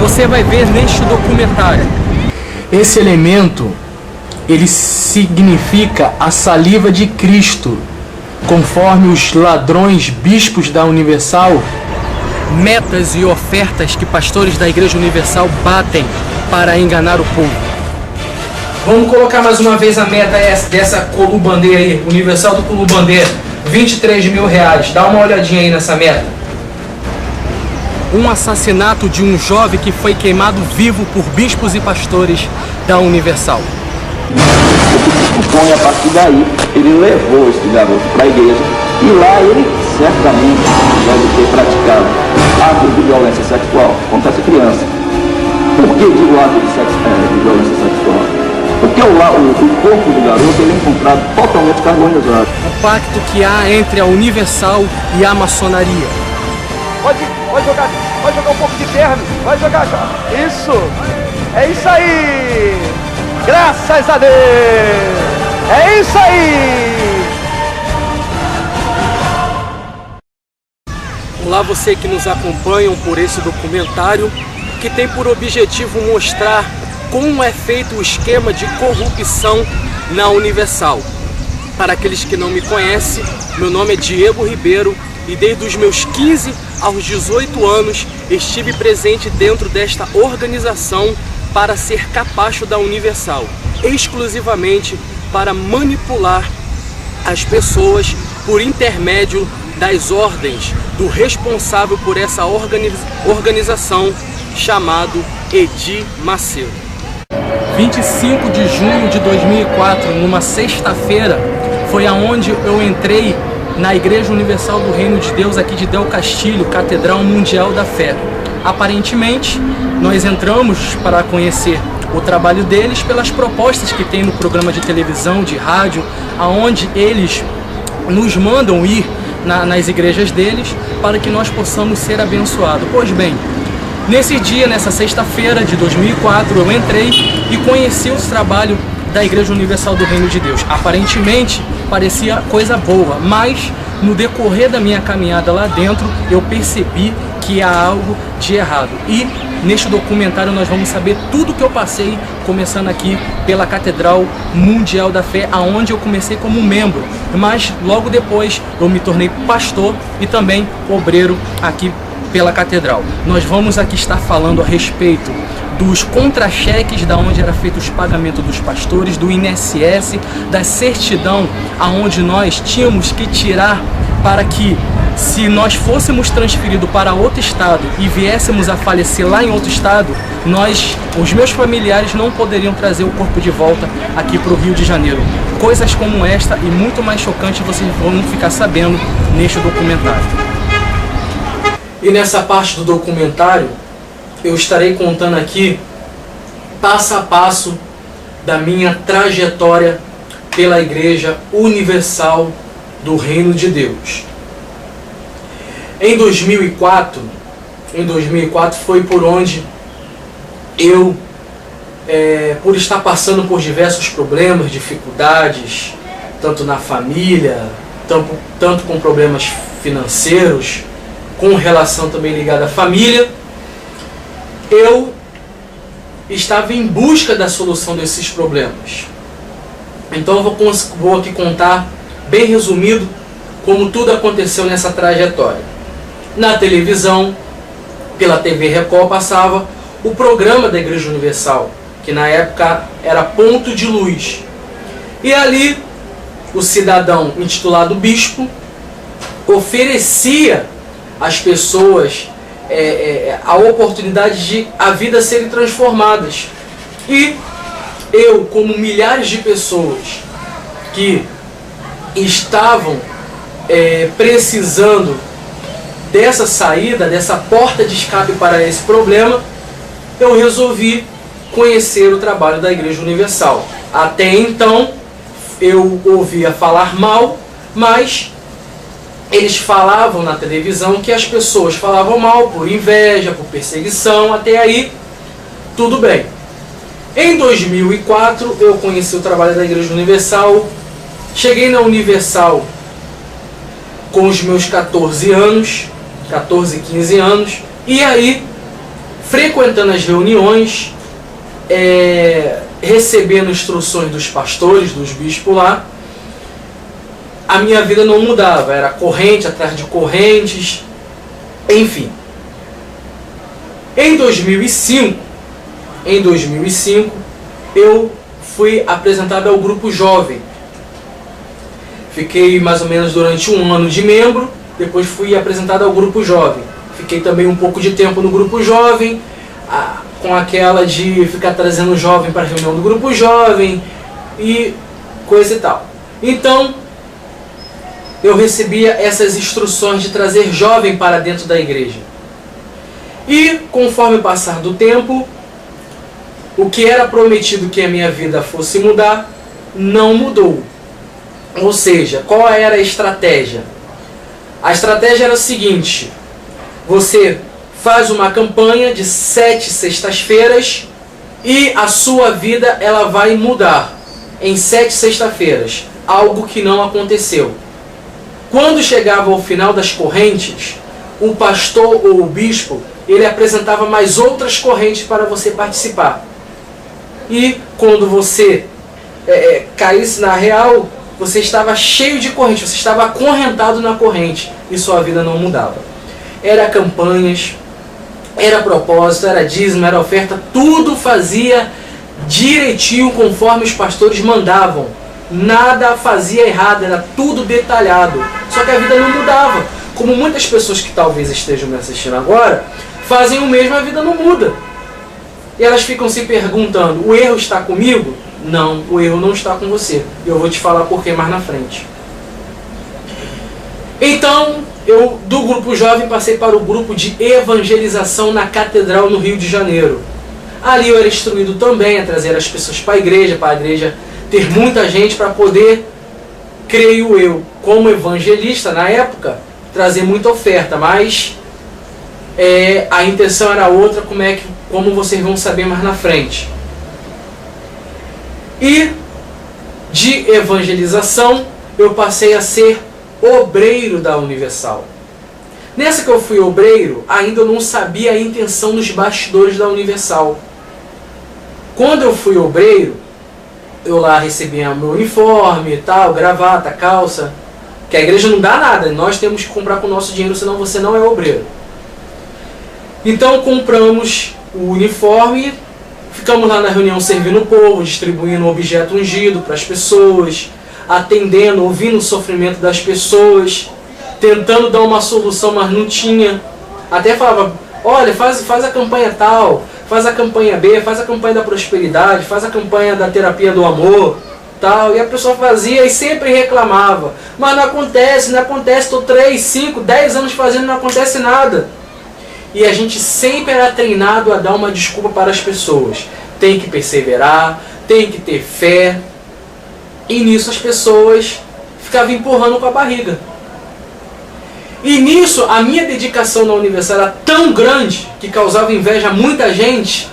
você vai ver neste documentário. Esse elemento, ele significa a saliva de Cristo, conforme os ladrões bispos da Universal, metas e ofertas que pastores da Igreja Universal batem para enganar o povo. Vamos colocar mais uma vez a meta dessa Colubandeira aí, Universal do Colubandeira, R$23 mil. Dá uma olhadinha aí nessa meta. Um assassinato de um jovem que foi queimado vivo por bispos e pastores da Universal. E a partir daí, ele levou esse garoto para a igreja e lá ele certamente deve ter praticado atos de violência sexual contra essa criança. Por que digo ato de violência sexual? Porque o corpo do garoto ele é encontrado totalmente carbonizado. O pacto que há entre a Universal e a maçonaria. Pode jogar um pouco de terno, vai jogar. Isso, é isso aí, graças a Deus, é isso aí. Olá, você que nos acompanham por esse documentário, que tem por objetivo mostrar como é feito o esquema de corrupção na Universal. Para aqueles que não me conhecem, meu nome é Diego Ribeiro e desde os meus 15 aos 18 anos estive presente dentro desta organização para ser capacho da Universal, exclusivamente para manipular as pessoas por intermédio das ordens do responsável por essa organização, chamado Edir Macedo. 25 de junho de 2004, numa sexta-feira, foi aonde eu entrei na Igreja Universal do Reino de Deus aqui de Del Castilho, Catedral Mundial da Fé. Aparentemente, nós entramos para conhecer o trabalho deles pelas propostas que tem no programa de televisão, de rádio, aonde eles nos mandam ir nas igrejas deles para que nós possamos ser abençoados. Pois bem, nesse dia, nessa sexta-feira de 2004, eu entrei e conheci o trabalho da Igreja Universal do Reino de Deus. Aparentemente, parecia coisa boa, mas no decorrer da minha caminhada lá dentro, eu percebi que há algo de errado. E neste documentário nós vamos saber tudo que eu passei, começando aqui pela Catedral Mundial da Fé, aonde eu comecei como membro, mas logo depois eu me tornei pastor e também obreiro aqui pela Catedral. Nós vamos aqui estar falando a respeito dos contra-cheques, da onde era feito os pagamentos dos pastores, do INSS, da certidão, aonde nós tínhamos que tirar para que, se nós fôssemos transferidos para outro estado e viéssemos a falecer lá em outro estado, os meus familiares não poderiam trazer o corpo de volta aqui para o Rio de Janeiro. Coisas como esta e muito mais chocantes vocês vão ficar sabendo neste documentário. E nessa parte do documentário, eu estarei contando aqui, passo a passo, da minha trajetória pela Igreja Universal do Reino de Deus. Em 2004 foi por onde eu, por estar passando por diversos problemas, dificuldades, tanto na família, tanto com problemas financeiros, com relação também ligada à família, eu estava em busca da solução desses problemas. Então eu vou aqui contar, bem resumido, como tudo aconteceu nessa trajetória. Na televisão, pela TV Record, passava o programa da Igreja Universal, que na época era Ponto de Luz. E ali, o cidadão intitulado bispo oferecia às pessoas a oportunidade de a vida serem transformadas. E eu, como milhares de pessoas que estavam precisando dessa saída, dessa porta de escape para esse problema, eu resolvi conhecer o trabalho da Igreja Universal. Até então, eu ouvia falar mal, mas eles falavam na televisão que as pessoas falavam mal por inveja, por perseguição, até aí tudo bem. Em 2004 eu conheci o trabalho da Igreja Universal, cheguei na Universal com os meus 14, 15 anos, e aí frequentando as reuniões, recebendo instruções dos pastores, dos bispos lá, a minha vida não mudava, era corrente atrás de correntes, enfim. Em 2005, eu fui apresentado ao grupo jovem. Fiquei mais ou menos durante um ano de membro, depois fui apresentado ao grupo jovem. Fiquei também um pouco de tempo no grupo jovem, com aquela de ficar trazendo o jovem para a reunião do grupo jovem e coisa e tal. Então, eu recebia essas instruções de trazer jovem para dentro da igreja. E, conforme o passar do tempo, o que era prometido que a minha vida fosse mudar, não mudou. Ou seja, qual era a estratégia? A estratégia era o seguinte: você faz uma campanha de 7 sextas-feiras e a sua vida ela vai mudar em 7 sextas-feiras, algo que não aconteceu. Quando chegava ao final das correntes, o pastor ou o bispo, ele apresentava mais outras correntes para você participar. E quando você caísse na real, você estava cheio de corrente, você estava acorrentado na corrente e sua vida não mudava. Era campanhas, era propósito, era dízimo, era oferta, tudo fazia direitinho conforme os pastores mandavam. Nada fazia errado, era tudo detalhado. Só que a vida não mudava. Como muitas pessoas que talvez estejam me assistindo agora, fazem o mesmo, a vida não muda. E elas ficam se perguntando, o erro está comigo? Não, o erro não está com você. Eu vou te falar por que mais na frente. Então, eu do grupo jovem passei para o grupo de evangelização na Catedral no Rio de Janeiro. Ali eu era instruído também a trazer as pessoas para a igreja ter muita gente para poder, creio eu, como evangelista na época, trazer muita oferta, mas a intenção era outra, como vocês vão saber mais na frente. E de evangelização eu passei a ser obreiro da Universal. Nessa que eu fui obreiro, ainda eu não sabia a intenção dos bastidores da Universal. Quando eu fui obreiro, eu lá recebia meu uniforme, tal, gravata, calça, que a igreja não dá nada, nós temos que comprar com o nosso dinheiro, senão você não é obreiro. Então compramos o uniforme, ficamos lá na reunião servindo o povo, distribuindo o objeto ungido para as pessoas, atendendo, ouvindo o sofrimento das pessoas, tentando dar uma solução, mas não tinha. Até falava, olha, faz a campanha tal, faz a campanha B, faz a campanha da prosperidade, faz a campanha da terapia do amor, tal. E a pessoa fazia e sempre reclamava. Mas não acontece, estou 3, 5, 10 anos fazendo, não acontece nada. E a gente sempre era treinado a dar uma desculpa para as pessoas. Tem que perseverar, tem que ter fé. E nisso as pessoas ficavam empurrando com a barriga. E nisso a minha dedicação na Universal era tão grande, que causava inveja a muita gente,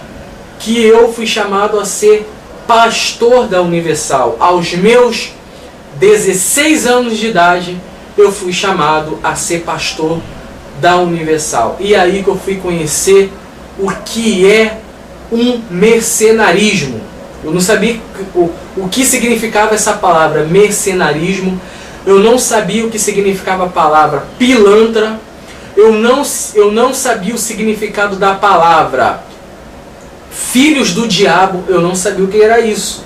que eu fui chamado a ser pastor da Universal. Aos meus 16 anos de idade, eu fui chamado a ser pastor da Universal. E aí que eu fui conhecer o que é um mercenarismo. Eu não sabia o que significava essa palavra mercenarismo. Eu não sabia o que significava a palavra pilantra. Eu não sabia o significado da palavra filhos do diabo. Eu não sabia o que era isso.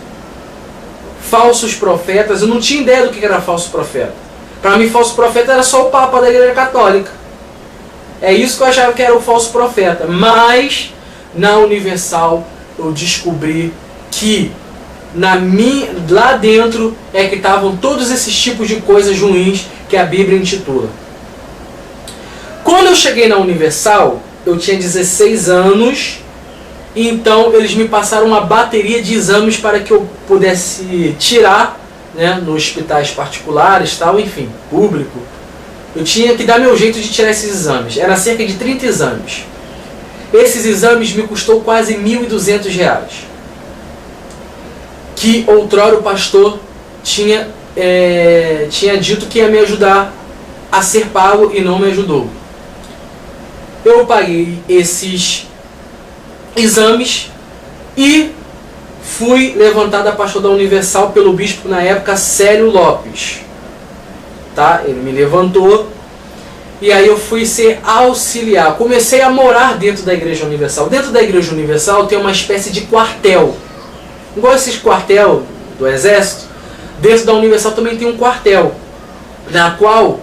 Falsos profetas. Eu não tinha ideia do que era falso profeta. Para mim, falso profeta era só o Papa da Igreja Católica. É isso que eu achava que era o falso profeta. Mas, na Universal, eu descobri que lá dentro é que estavam todos esses tipos de coisas ruins que a Bíblia intitula. Quando eu cheguei na Universal, eu tinha 16 anos, então eles me passaram uma bateria de exames para que eu pudesse tirar, né, nos hospitais particulares, tal, enfim, público. Eu tinha que dar meu jeito de tirar esses exames. Era cerca de 30 exames. Esses exames me custou quase R$1.200. Que outrora o pastor tinha dito que ia me ajudar a ser pago e não me ajudou. Eu paguei esses exames e fui levantado a pastor da Universal pelo bispo na época, Célio Lopes. Tá? Ele me levantou e aí eu fui ser auxiliar. Comecei a morar dentro da Igreja Universal. Dentro da Igreja Universal tem uma espécie de quartel. Igual esses quartel do Exército, dentro da Universal também tem um quartel, na qual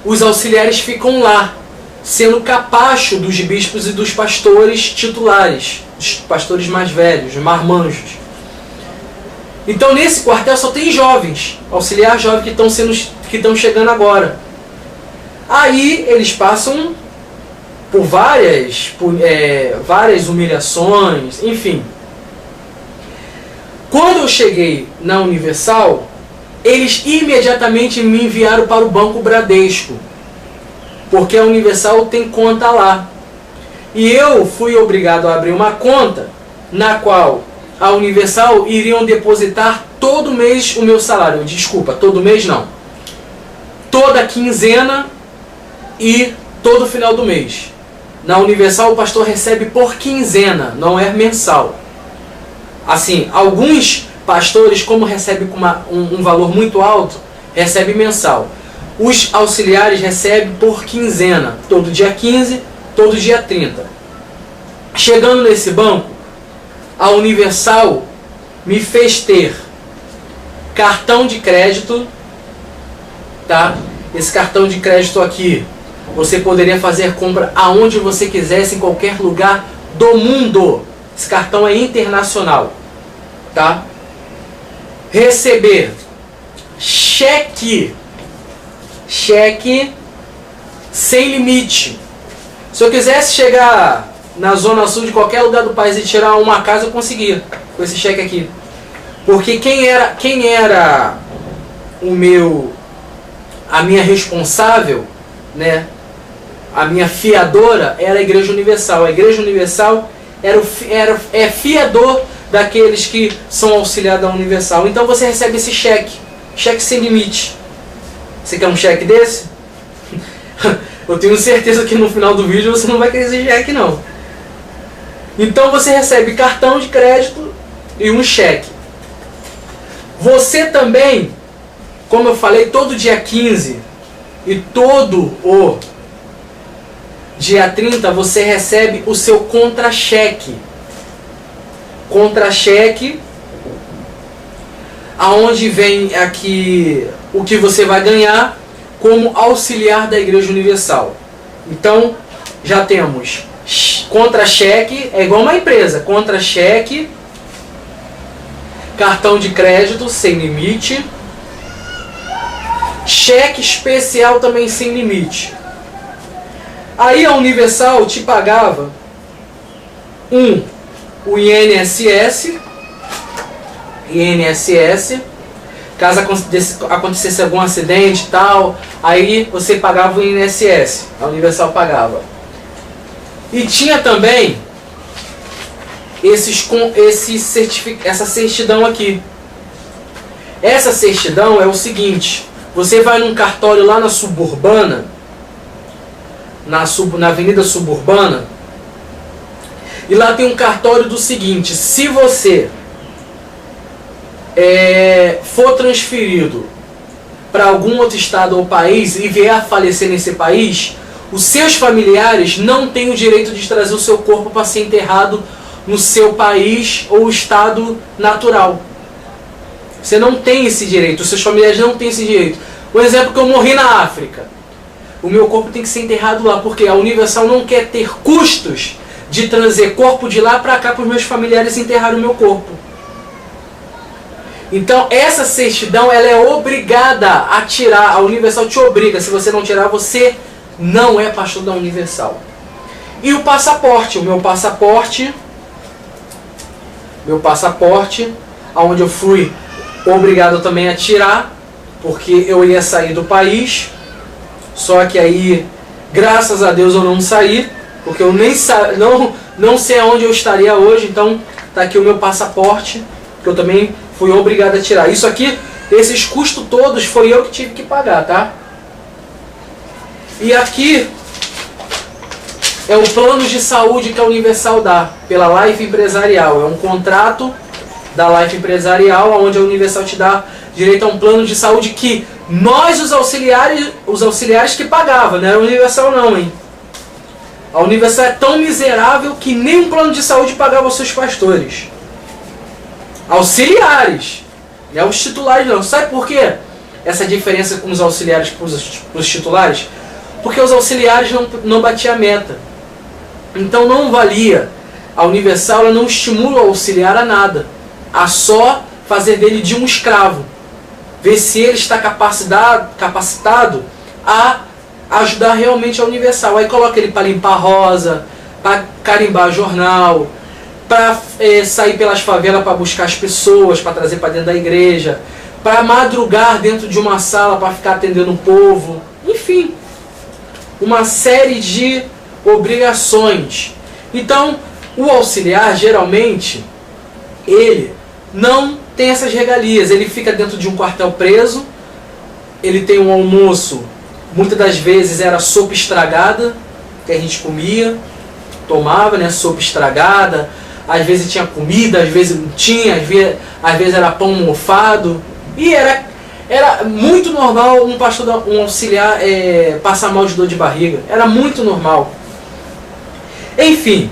os auxiliares ficam lá, sendo capacho dos bispos e dos pastores titulares, dos pastores mais velhos, marmanjos. Então nesse quartel só tem jovens, auxiliar jovem que estão chegando agora. Aí eles passam por várias humilhações, enfim. Quando eu cheguei na Universal, eles imediatamente me enviaram para o Banco Bradesco, porque a Universal tem conta lá. E eu fui obrigado a abrir uma conta na qual a Universal iriam depositar todo mês o meu salário. Desculpa, todo mês não. Toda quinzena e todo final do mês. Na Universal o pastor recebe por quinzena, não é mensal. Assim, alguns pastores, como recebem com um valor muito alto, recebem mensal. Os auxiliares recebem por quinzena, todo dia 15, todo dia 30. Chegando nesse banco, a Universal me fez ter cartão de crédito, tá? Esse cartão de crédito aqui, você poderia fazer compra aonde você quisesse, em qualquer lugar do mundo. Esse cartão é internacional, tá? Receber cheque sem limite. Se eu quisesse chegar na zona sul de qualquer lugar do país e tirar uma casa, eu conseguia com esse cheque aqui. Porque quem era a minha responsável, né? A minha fiadora era a Igreja Universal. A Igreja Universal é fiador daqueles que são auxiliares da Universal. Então você recebe esse cheque sem limite. Você quer um cheque desse? Eu tenho certeza que no final do vídeo você não vai querer esse cheque não. Então você recebe cartão de crédito e um cheque. Você também, como eu falei, todo dia 15 e todo o dia 30 você recebe o seu contra-cheque. Contra-cheque, aonde vem aqui o que você vai ganhar como auxiliar da Igreja Universal. Então, já temos contra-cheque, é igual uma empresa, contra-cheque, cartão de crédito sem limite, cheque especial também sem limite. Aí a Universal te pagava o INSS, caso acontecesse algum acidente e tal, aí você pagava o INSS, a Universal pagava. E tinha também essa certidão aqui. Essa certidão é o seguinte: você vai num cartório lá na Suburbana, na Avenida Suburbana, e lá tem um cartório do seguinte: se você for transferido para algum outro estado ou país e vier a falecer nesse país, os seus familiares não têm o direito de trazer o seu corpo para ser enterrado no seu país ou estado natural. Você não tem esse direito, os seus familiares não têm esse direito. Um exemplo, que eu morri na África, o meu corpo tem que ser enterrado lá, porque a Universal não quer ter custos de trazer corpo de lá para cá para os meus familiares enterrarem o meu corpo. Então essa certidão ela é obrigada a tirar, a Universal te obriga, se você não tirar, você não é pastor da Universal. E o passaporte, meu passaporte, onde eu fui obrigado também a tirar, porque eu ia sair do país, só que aí, graças a Deus, eu não saí, porque eu nem não sei aonde eu estaria hoje. Então tá aqui o meu passaporte, que eu também fui obrigado a tirar. Isso aqui, esses custos todos, foi eu que tive que pagar, tá? E aqui é o plano de saúde que a Universal dá pela Life Empresarial. É um contrato da Life Empresarial, onde a Universal te dá direito a um plano de saúde que nós, os auxiliares que pagavam, não era a Universal não, hein? A Universal é tão miserável que nem um plano de saúde pagava os seus pastores. Auxiliares, não é os titulares não. Sabe por quê? Essa diferença com os auxiliares para os titulares? Porque os auxiliares não batiam a meta. Então não valia. A Universal ela não estimula o auxiliar a nada. A só fazer dele de um escravo. Ver se ele está capacitado a ajudar realmente a Universal. Aí coloca ele para limpar rosa, para carimbar jornal, para sair pelas favelas para buscar as pessoas, para trazer para dentro da igreja, para madrugar dentro de uma sala para ficar atendendo o povo. Enfim, uma série de obrigações. Então, o auxiliar, geralmente, ele não tem essas regalias. Ele fica dentro de um quartel preso, ele tem um almoço, muitas das vezes era sopa estragada, que a gente comia, tomava, né, sopa estragada, às vezes tinha comida, às vezes não tinha, às vezes era pão mofado, e era muito normal um auxiliar passar mal de dor de barriga, era muito normal. Enfim,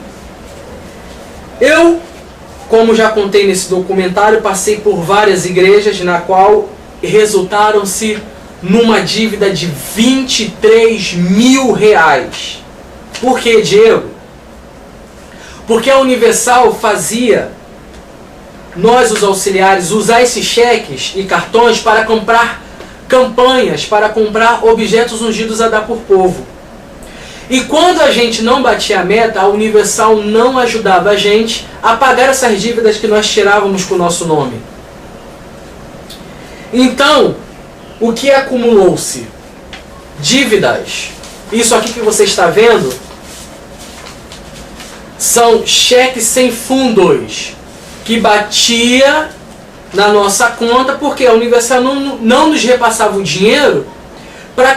eu, como já contei nesse documentário, passei por várias igrejas na qual resultaram-se numa dívida de 23 mil reais. Por que, Diego? Porque a Universal fazia nós, os auxiliares, usar esses cheques e cartões para comprar campanhas, para comprar objetos ungidos a dar por povo. E quando a gente não batia a meta, a Universal não ajudava a gente a pagar essas dívidas que nós tirávamos com o nosso nome. Então, o que acumulou-se? Dívidas. Isso aqui que você está vendo são cheques sem fundos que batia na nossa conta porque a Universal não nos repassava o dinheiro para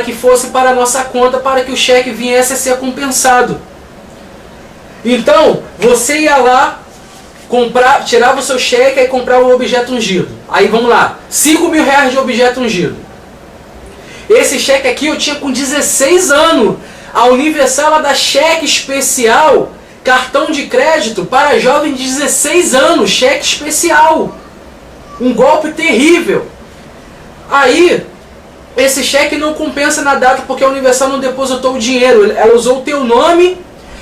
que fosse para a nossa conta, para que o cheque viesse a ser compensado. Então, você ia lá, tirava o seu cheque e comprava o objeto ungido. Aí vamos lá, 5 mil reais de objeto ungido. Esse cheque aqui eu tinha com 16 anos. A Universal ela dá cheque especial, cartão de crédito para jovens de 16 anos, cheque especial. Um golpe terrível. Aí, esse cheque não compensa na data porque a Universal não depositou o dinheiro. Ela usou o teu nome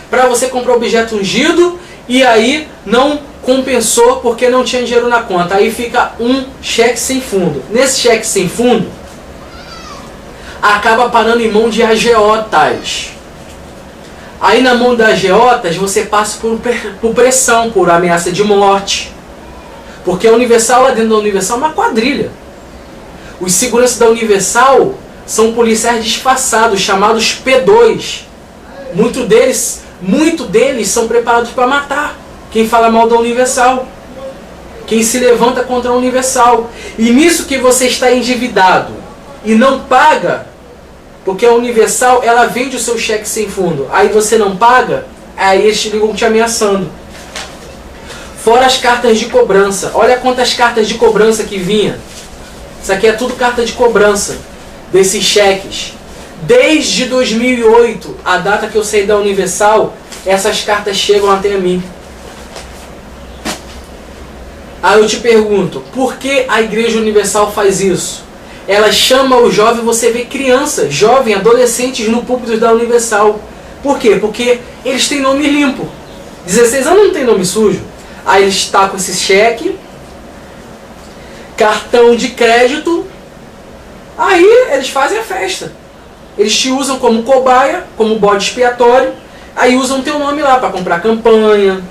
para você comprar objeto ungido e aí não compensou porque não tinha dinheiro na conta. Aí fica um cheque sem fundo. Nesse cheque sem fundo, acaba parando em mão de agiotas. Aí na mão das agiotas você passa por pressão, por ameaça de morte. Porque a Universal, lá dentro da Universal, é uma quadrilha. Os seguranças da Universal são policiais disfarçados, chamados P2. Muitos deles são preparados para matar quem fala mal da Universal, quem se levanta contra a Universal. E nisso que você está endividado e não paga, porque a Universal ela vende o seu cheque sem fundo, aí você não paga, aí eles ligam te ameaçando. Fora as cartas de cobrança, olha quantas cartas de cobrança que vinha. Isso aqui é tudo carta de cobrança desses cheques. Desde 2008, a data que eu saí da Universal, essas cartas chegam até mim. Aí eu te pergunto, por que a Igreja Universal faz isso? Ela chama o jovem, você vê crianças, jovens, adolescentes no púlpito da Universal. Por quê? Porque eles têm nome limpo. 16 anos não tem nome sujo. Aí eles tacam esse cheque, cartão de crédito, aí eles fazem a festa. Eles te usam como cobaia, como bode expiatório, aí usam teu nome lá para comprar campanha,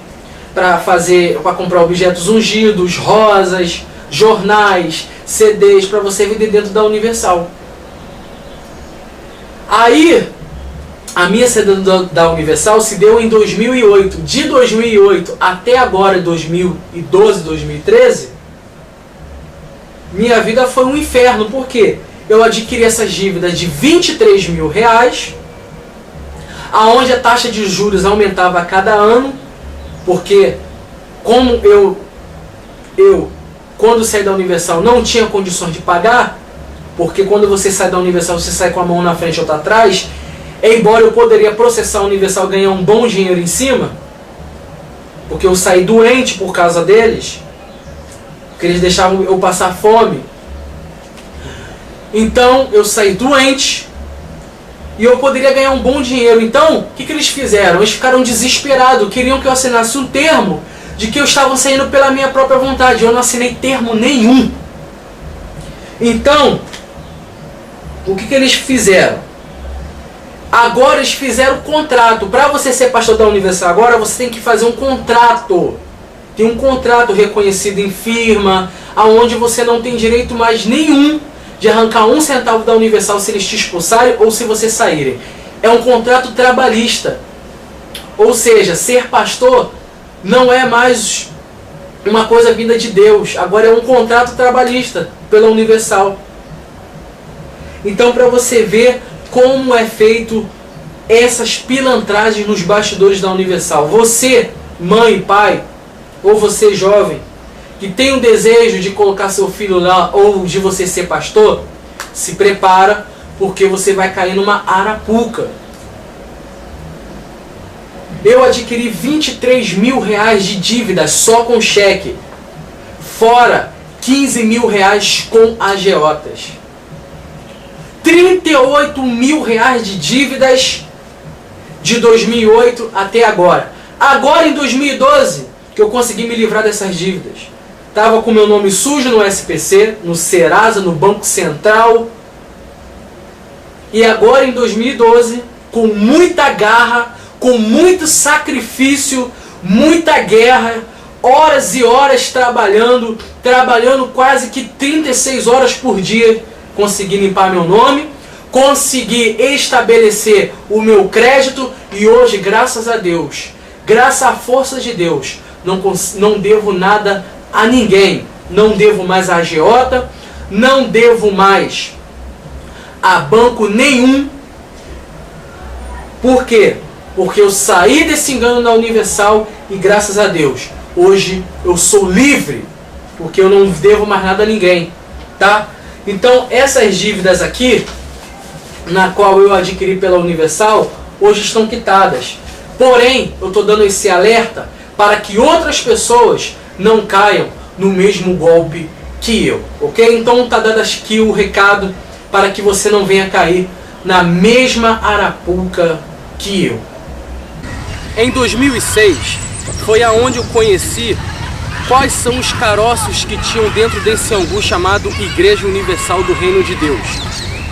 para comprar objetos ungidos, rosas, jornais, CDs, para você vender dentro da Universal. Aí, a minha saída da Universal se deu em 2008. De 2008 até agora, 2012, 2013, minha vida foi um inferno. Por quê? Eu adquiri essas dívidas de 23 mil reais. aonde a taxa de juros aumentava a cada ano, porque como eu quando saí da Universal não tinha condições de pagar, porque quando você sai da Universal você sai com a mão na frente ou outra atrás, embora eu poderia processar a Universal e ganhar um bom dinheiro em cima, porque eu saí doente por causa deles, porque eles deixavam eu passar fome. Então eu saí doente e eu poderia ganhar um bom dinheiro. Então o que eles fizeram? Eles ficaram desesperados, queriam que eu assinasse um termo de que eu estava saindo pela minha própria vontade. Eu não assinei termo nenhum. Então o que eles fizeram? Agora eles fizeram contrato. Para você ser pastor da Universal agora, você tem que fazer um contrato. Tem um contrato reconhecido em firma, aonde você não tem direito mais nenhum de arrancar um centavo da Universal se eles te expulsarem ou se você saírem. É um contrato trabalhista. Ou seja, ser pastor não é mais uma coisa vinda de Deus. Agora é um contrato trabalhista pela Universal. Então, para você ver como é feito essas pilantragens nos bastidores da Universal. Você, mãe, pai, ou você jovem, que tem um desejo de colocar seu filho lá ou de você ser pastor, se prepara, porque você vai cair numa arapuca. Eu adquiri 23 mil reais de dívidas só com cheque, fora 15 mil reais com agiotas. 38 mil reais de dívidas de 2008 até agora. Agora em 2012 que eu consegui me livrar dessas dívidas. Estava com meu nome sujo no SPC, no Serasa, no Banco Central. E agora em 2012, com muita garra, com muito sacrifício, muita guerra, horas e horas trabalhando quase que 36 horas por dia, consegui limpar meu nome, consegui estabelecer o meu crédito e hoje, graças a Deus, graças à força de Deus, não devo nada a ninguém. Não devo mais a agiota, não devo mais a banco nenhum. Por quê? Porque eu saí desse engano na Universal e graças a Deus, hoje eu sou livre, porque eu não devo mais nada a ninguém, tá? Então essas dívidas aqui, na qual eu adquiri pela Universal, hoje estão quitadas. Porém, eu estou dando esse alerta para que outras pessoas não caiam no mesmo golpe que eu, ok? Então tá dado aqui o recado para que você não venha cair na mesma arapuca que eu. Em 2006 foi aonde eu conheci quais são os caroços que tinham dentro desse angu chamado Igreja Universal do Reino de Deus.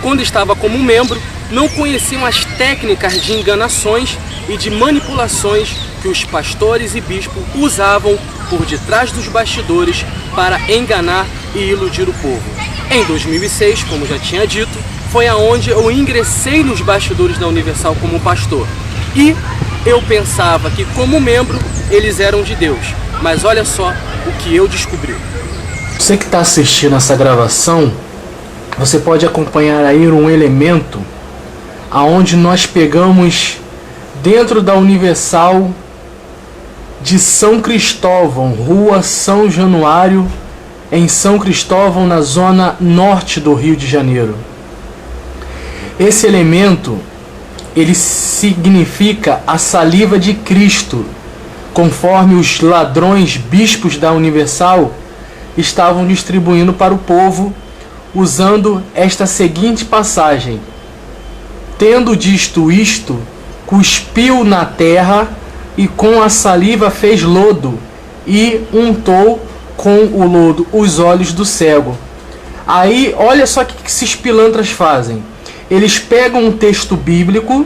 Quando estava como membro, não conheciam as técnicas de enganações e de manipulações que os pastores e bispos usavam por detrás dos bastidores para enganar e iludir o povo. Em 2006, como já tinha dito, foi aonde eu ingressei nos bastidores da Universal como pastor. E eu pensava que como membro eles eram de Deus, mas olha só o que eu descobri. Você que está assistindo essa gravação, você pode acompanhar aí um elemento aonde nós pegamos dentro da Universal de São Cristóvão, Rua São Januário, em São Cristóvão, na zona norte do Rio de Janeiro. Esse elemento, ele significa a saliva de Cristo, conforme os ladrões bispos da Universal estavam distribuindo para o povo, usando esta seguinte passagem: tendo dito isto, cuspiu na terra e com a saliva fez lodo e untou com o lodo os olhos do cego. Aí, olha só o que esses pilantras fazem. Eles pegam um texto bíblico,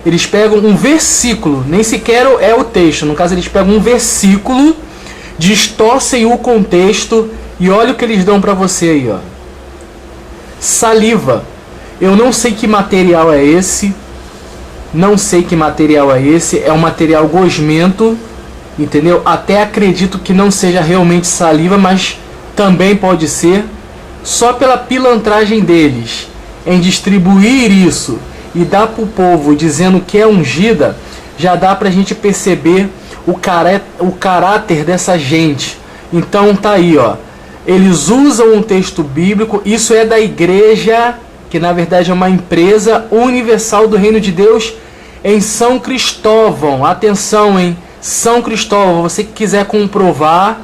eles pegam um versículo, nem sequer é o texto, no caso eles pegam um versículo, distorcem o contexto e olha o que eles dão para você aí, ó. Saliva. Eu não sei que material é esse, é um material gosmento, entendeu? Até acredito que não seja realmente saliva, mas também pode ser, só pela pilantragem deles em distribuir isso e dá para o povo dizendo que é ungida, já dá para a gente perceber o caráter dessa gente. Então tá aí, ó. Eles usam um texto bíblico, isso é da igreja, que na verdade é uma empresa universal do Reino de Deus em São Cristóvão. Atenção, hein? São Cristóvão, você que quiser comprovar,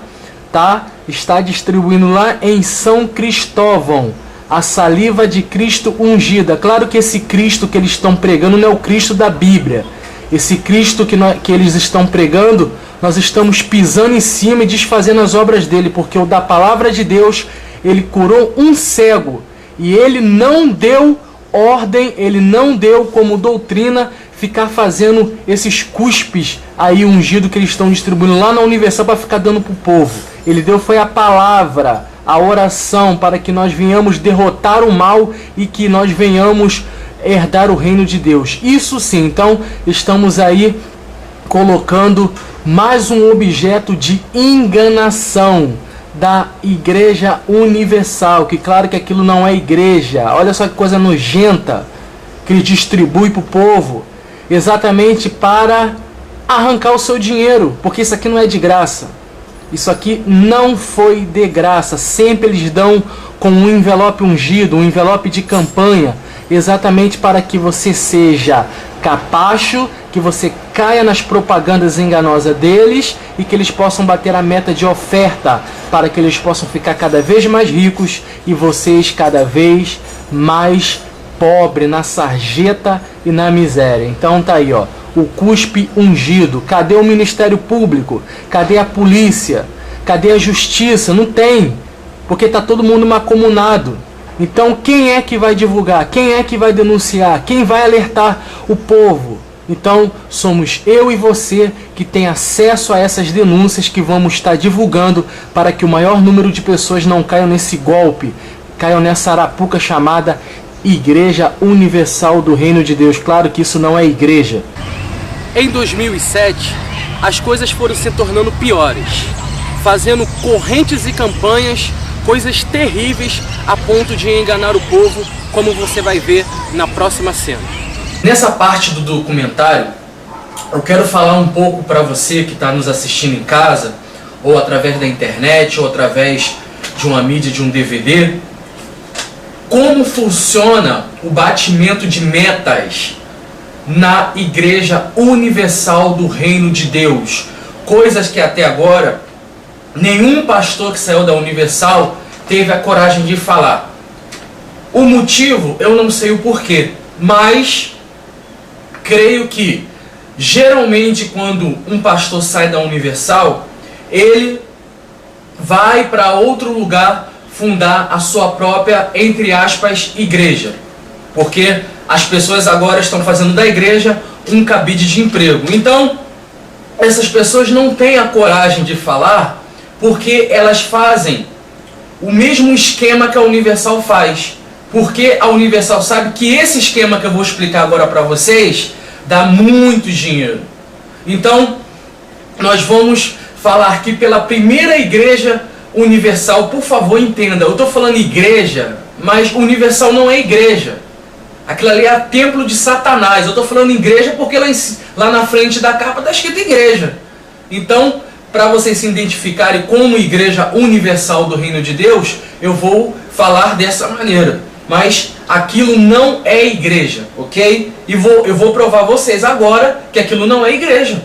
tá? Está distribuindo lá em São Cristóvão a saliva de Cristo ungida. Claro que esse Cristo que eles estão pregando não é o Cristo da Bíblia. Esse Cristo que eles estão pregando, nós estamos pisando em cima e desfazendo as obras dele, porque o da palavra de Deus, ele curou um cego e ele não deu ordem, ele não deu como doutrina ficar fazendo esses cuspes aí ungido que eles estão distribuindo lá na Universal para ficar dando para o povo. Ele deu foi a palavra, a oração, para que nós venhamos derrotar o mal e que nós venhamos herdar o reino de Deus. Isso sim, então estamos aí colocando mais um objeto de enganação da Igreja Universal, que claro que aquilo não é igreja. Olha só que coisa nojenta que ele distribui para o povo, exatamente para arrancar o seu dinheiro, porque isso aqui não é de graça. Isso aqui não foi de graça. Sempre eles dão com um envelope ungido, um envelope de campanha, exatamente para que você seja capacho, que você caia nas propagandas enganosas deles e que eles possam bater a meta de oferta, para que eles possam ficar cada vez mais ricos e vocês cada vez mais pobres na sarjeta e na miséria. Então tá aí, ó, o cuspe ungido. Cadê o Ministério Público? Cadê a polícia? Cadê a justiça? Não tem, porque tá todo mundo macomunado. Então quem é que vai divulgar? Quem é que vai denunciar? Quem vai alertar o povo? Então somos eu e você que tem acesso a essas denúncias que vamos estar divulgando para que o maior número de pessoas não caiam nesse golpe, caiam nessa arapuca chamada Igreja Universal do Reino de Deus. Claro que isso não é igreja. Em 2007, as coisas foram se tornando piores, fazendo correntes e campanhas, coisas terríveis a ponto de enganar o povo, como você vai ver na próxima cena. Nessa parte do documentário, eu quero falar um pouco para você que está nos assistindo em casa, ou através da internet, ou através de uma mídia, de um DVD, como funciona o batimento de metas na Igreja Universal do Reino de Deus. Coisas que até agora nenhum pastor que saiu da Universal teve a coragem de falar. O motivo eu não sei o porquê, mas creio que geralmente quando um pastor sai da Universal, ele vai para outro lugar fundar a sua própria, entre aspas, igreja. Porque as pessoas agora estão fazendo da igreja um cabide de emprego. Então, essas pessoas não têm a coragem de falar porque elas fazem o mesmo esquema que a Universal faz. Porque a Universal sabe que esse esquema que eu vou explicar agora para vocês dá muito dinheiro. Então, nós vamos falar aqui pela primeira igreja universal. Por favor, entenda, eu estou falando igreja, mas Universal não é igreja. Aquilo ali é templo de Satanás. Eu estou falando igreja porque lá na frente da capa está escrito igreja. Então, para vocês se identificarem como Igreja Universal do Reino de Deus, eu vou falar dessa maneira. Mas aquilo não é igreja, ok? E eu vou provar a vocês agora que aquilo não é igreja.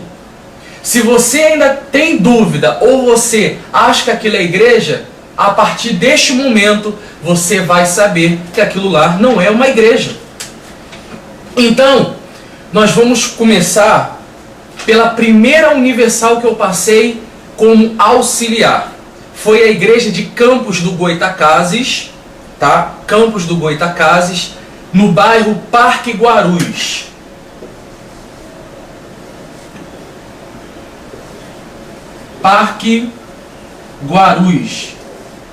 Se você ainda tem dúvida ou você acha que aquilo é igreja, a partir deste momento você vai saber que aquilo lá não é uma igreja. Então, nós vamos começar pela primeira universal que eu passei como auxiliar. Foi a igreja de Campos do Goitacazes, tá? Campos do Goitacazes, no bairro Parque Guarus. Parque Guarus.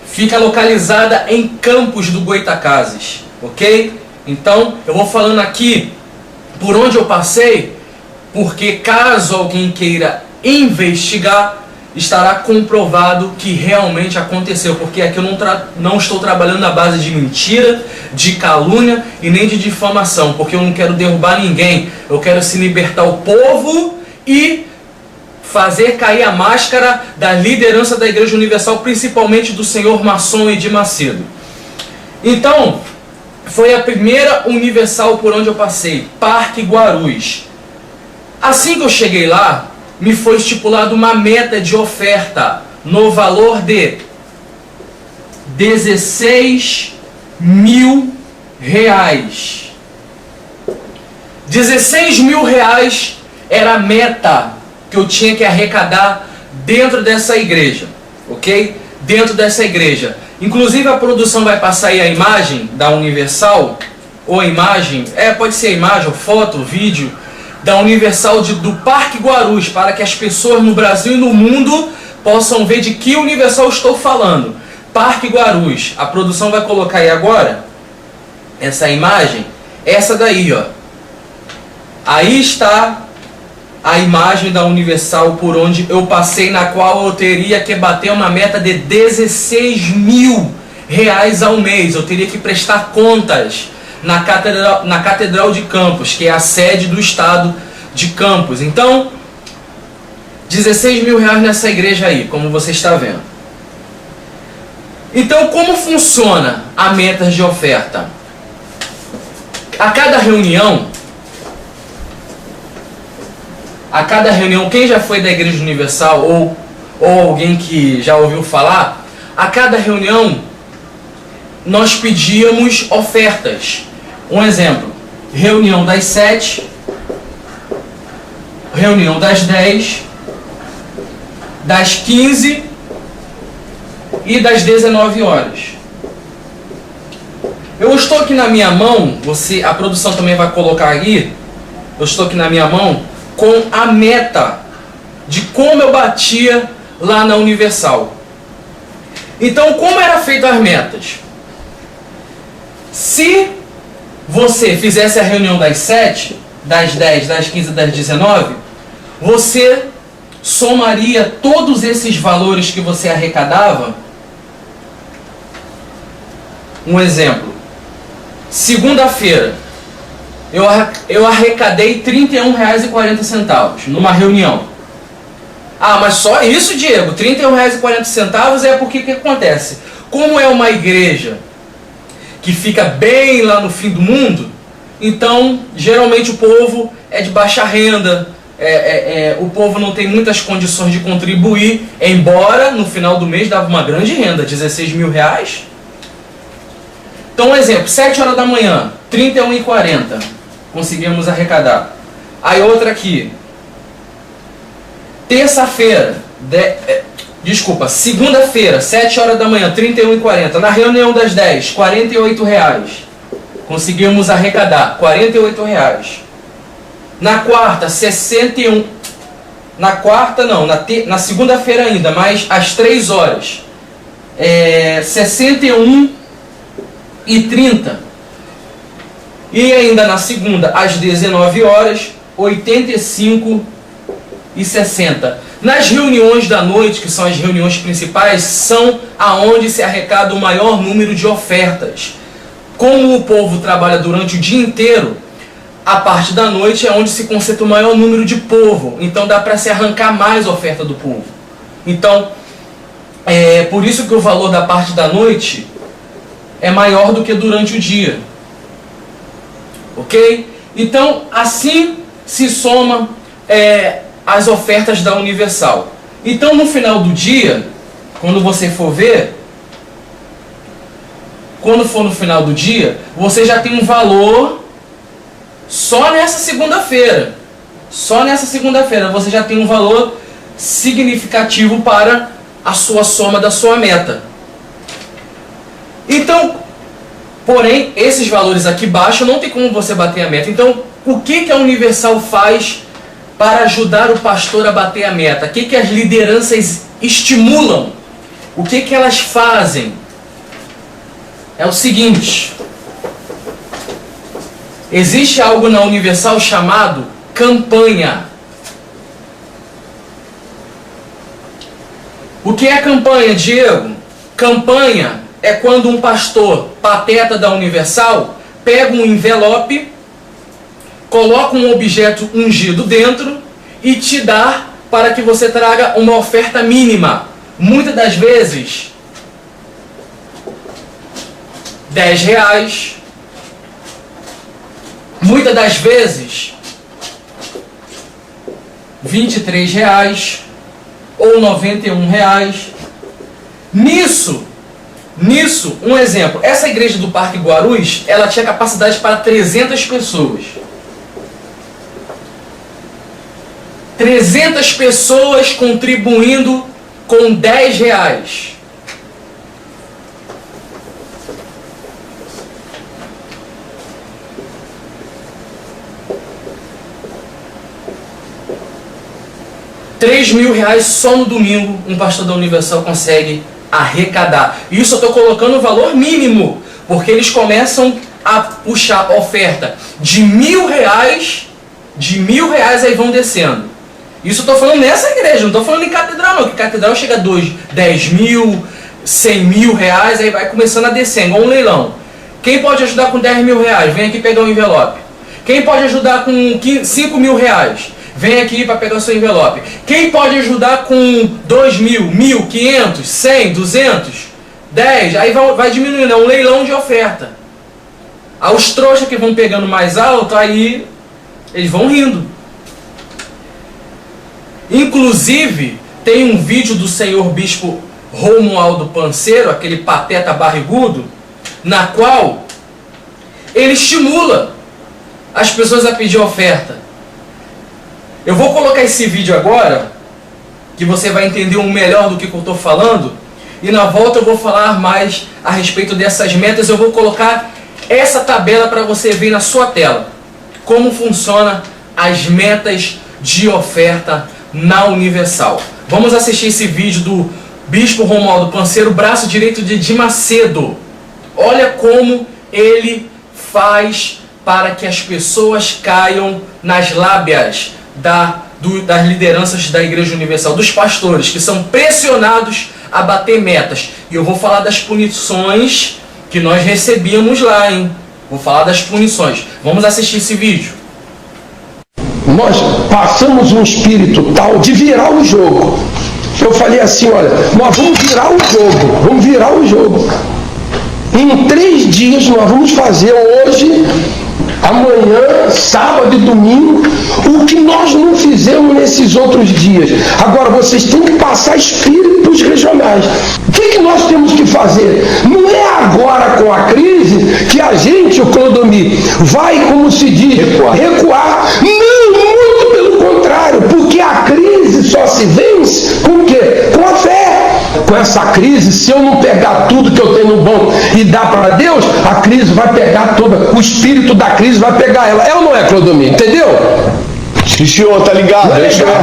Fica localizada em Campos do Goitacazes, ok? Então, eu vou falando aqui por onde eu passei, porque caso alguém queira investigar, estará comprovado que realmente aconteceu, porque aqui eu não estou trabalhando na base de mentira, de calúnia e nem de difamação, porque eu não quero derrubar ninguém, eu quero se libertar o povo e fazer cair a máscara da liderança da Igreja Universal, principalmente do senhor Maçom Edir Macedo. Então, foi a primeira Universal por onde eu passei, Parque Guarus. Assim que eu cheguei lá, me foi estipulado uma meta de oferta no valor de R$16 mil. R$16 mil era a meta que eu tinha que arrecadar dentro dessa igreja, ok? Dentro dessa igreja. Inclusive a produção vai passar aí a imagem da Universal, ou a imagem, pode ser a imagem, ou foto, vídeo, da Universal do Parque Guarus, para que as pessoas no Brasil e no mundo possam ver de que Universal estou falando. Parque Guarus. A produção vai colocar aí agora essa imagem, essa daí, ó. Aí está a imagem da Universal por onde eu passei, na qual eu teria que bater uma meta de R$16 mil ao mês. Eu teria que prestar contas na Catedral de Campos, que é a sede do estado de Campos. Então, R$16 mil nessa igreja aí, como você está vendo. Então, como funciona a meta de oferta? A cada reunião, quem já foi da Igreja Universal ou alguém que já ouviu falar, a cada reunião nós pedíamos ofertas. Um exemplo, reunião das 7, reunião das 10, das 15 e das 19 horas. Eu estou aqui na minha mão, a produção também vai colocar aí, eu estou aqui na minha mão com a meta de como eu batia lá na Universal. Então, como era feito as metas? Se você fizesse a reunião das 7, das 10, das 15, das 19, você somaria todos esses valores que você arrecadava. Um exemplo. Segunda-feira, eu arrecadei R$31,40 numa reunião. Ah, mas só isso, Diego? R$31,40 é porque que acontece? Como é uma igreja que fica bem lá no fim do mundo, então geralmente o povo é de baixa renda, o povo não tem muitas condições de contribuir, embora no final do mês dava uma grande renda, R$16 mil. Então, um exemplo, 7 horas da manhã, R$31,40, conseguimos arrecadar. Aí outra aqui, segunda-feira, 7 horas da manhã, R$31,40. Na reunião das 10, R$48. Conseguimos arrecadar R$48. Na quarta, 61. Na quarta não, na segunda-feira ainda, mas às 3 horas, 61,30. E ainda na segunda, às 19 horas, 85,60. Nas reuniões da noite, que são as reuniões principais, são aonde se arrecada o maior número de ofertas. Como o povo trabalha durante o dia inteiro, a parte da noite é onde se concentra o maior número de povo. Então dá para se arrancar mais oferta do povo. Então, por isso que o valor da parte da noite é maior do que durante o dia. Ok? Então, assim se soma as ofertas da Universal. Então, no final do dia, quando você for ver, quando for no final do dia, você já tem um valor só nessa segunda-feira. Só nessa segunda-feira você já tem um valor significativo para a sua soma da sua meta. Então, porém, esses valores aqui baixos não tem como você bater a meta. Então, o que a Universal faz para ajudar o pastor a bater a meta? O que as lideranças estimulam? O que elas fazem? É o seguinte: existe algo na Universal chamado campanha. O que é campanha, Diego? Campanha é quando um pastor pateta da Universal pega um envelope, coloca um objeto ungido dentro e te dá para que você traga uma oferta mínima. Muitas das vezes, R$10. Muitas das vezes, R$23 ou R$91. Nisso, um exemplo, essa igreja do Parque Guarulhos, ela tinha capacidade para 300 pessoas. 300 pessoas contribuindo com R$10. R$3.000 só no domingo um pastor da Universal consegue arrecadar. Isso eu estou colocando o valor mínimo, porque eles começam a puxar oferta de R$1.000, aí vão descendo. Isso eu estou falando nessa igreja, não estou falando em catedral não, que catedral chega a 10.000, R$100.000, aí vai começando a descer, igual um leilão. Quem pode ajudar com R$10.000? Vem aqui pegar um envelope. Quem pode ajudar com R$5.000? Vem aqui para pegar o seu envelope. Quem pode ajudar com 2.000, 1.500, 100, 200, 10? Aí vai diminuindo, é um leilão de oferta. Aí os trouxas que vão pegando mais alto, aí eles vão rindo. Inclusive, tem um vídeo do senhor bispo Romualdo Panseiro, aquele pateta barrigudo, na qual ele estimula as pessoas a pedir oferta. Eu vou colocar esse vídeo agora, que você vai entender um melhor do que eu estou falando, e na volta eu vou falar mais a respeito dessas metas. Eu vou colocar essa tabela para você ver na sua tela, como funciona as metas de oferta na Universal. Vamos assistir esse vídeo do bispo Romualdo Panseiro, braço direito de Edir Macedo. Olha como ele faz para que as pessoas caiam nas lábias das lideranças da Igreja Universal, dos pastores, que são pressionados a bater metas. E eu vou falar das punições que nós recebíamos lá, hein? Vou falar das punições. Vamos assistir esse vídeo. Nós passamos um espírito tal de virar o jogo. Eu falei assim, olha, nós vamos virar o jogo. Em 3 dias nós vamos fazer hoje, amanhã, sábado e domingo, o que nós não fizemos nesses outros dias. Agora vocês têm que passar espírito para os regionais. O que nós temos que fazer? Não é agora com a crise que a gente, o Clodomir, vai, como se diz, recuar. Não, muito pelo contrário, porque a crise só se vence com o quê? Com a fé. Com essa crise, se eu não pegar tudo que eu tenho no banco e dar para Deus, a crise vai pegar toda, o espírito da crise vai pegar ela. É ou não é, Clodomir? Entendeu? O senhor tá ligado?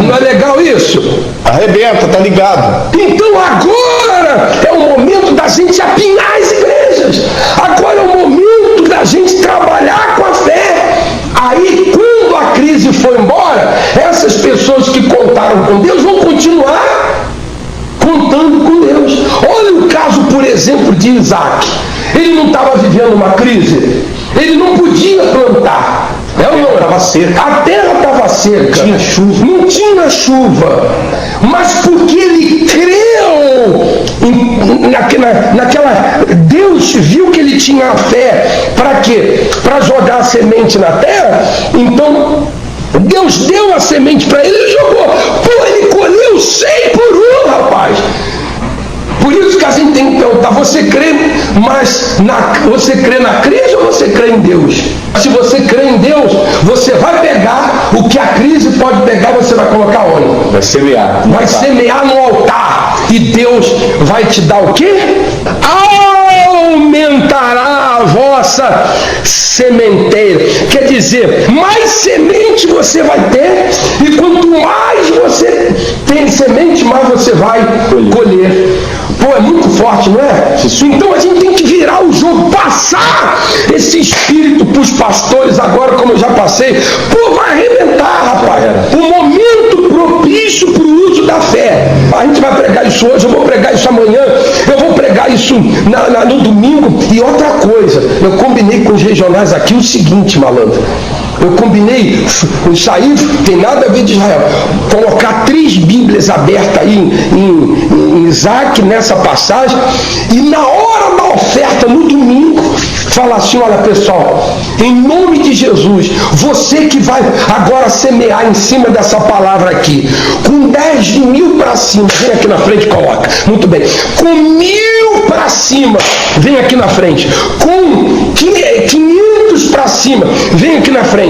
Não é legal isso? Arrebenta, tá ligado? Então agora é o momento da gente apinar as igrejas. Agora é o momento da gente trabalhar com a fé. Aí, quando a crise for embora, essas pessoas que contaram com Deus vão continuar contando com Deus. Olha o caso, por exemplo, de Isaac. Ele não estava vivendo uma crise. Ele não podia plantar. A terra estava seca. Tinha chuva. Não tinha chuva. Mas porque ele creu naquela... Deus viu que ele tinha fé. Para quê? Para jogar a semente na terra. Então Deus deu a semente para ele e jogou. Pô, ele colheu 100 por 1, rapaz. Por isso que a gente tem que perguntar, você crê na crise ou você crê em Deus? Se você crê em Deus, você vai pegar o que a crise pode pegar e você vai colocar onde? Vai semear. Vai semear no altar. E Deus vai te dar o quê? Aumentará a vossa sementeira. Quer dizer, mais semente você vai ter, e quanto mais você tem semente, mais você vai colher. Pô, é muito forte, não é? Então a gente tem que virar o jogo, passar esse espírito para os pastores agora, como eu já passei. Pô, vai arrebentar, rapaz. O momento propício isso para o uso da fé. A gente vai pregar isso hoje, eu vou pregar isso amanhã, eu vou pregar isso no domingo. E outra coisa, eu combinei com os regionais aqui o seguinte, malandro. Eu combinei, isso aí tem nada a ver de Israel, colocar 3 Bíblias abertas aí em Isaac, nessa passagem, e na hora da oferta, no domingo, falar assim: olha pessoal, em nome de Jesus, você que vai agora semear em cima dessa palavra aqui, com 10 mil para cima, vem aqui na frente e coloca, muito bem, com 1.000 para cima, vem aqui na frente, com 500 para cima, vem aqui na frente,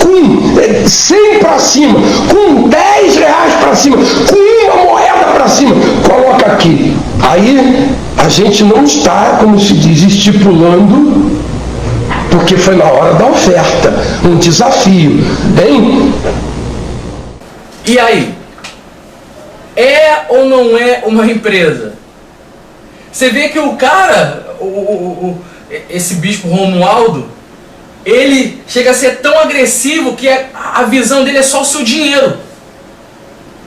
com 100 para cima, com 10 reais para cima, com uma moeda para cima, coloca aqui. Aí a gente não está, como se diz, estipulando, porque foi na hora da oferta, um desafio, hein? E aí? É ou não é uma empresa? Você vê que o cara, esse bispo Romualdo, ele chega a ser tão agressivo que a visão dele é só o seu dinheiro.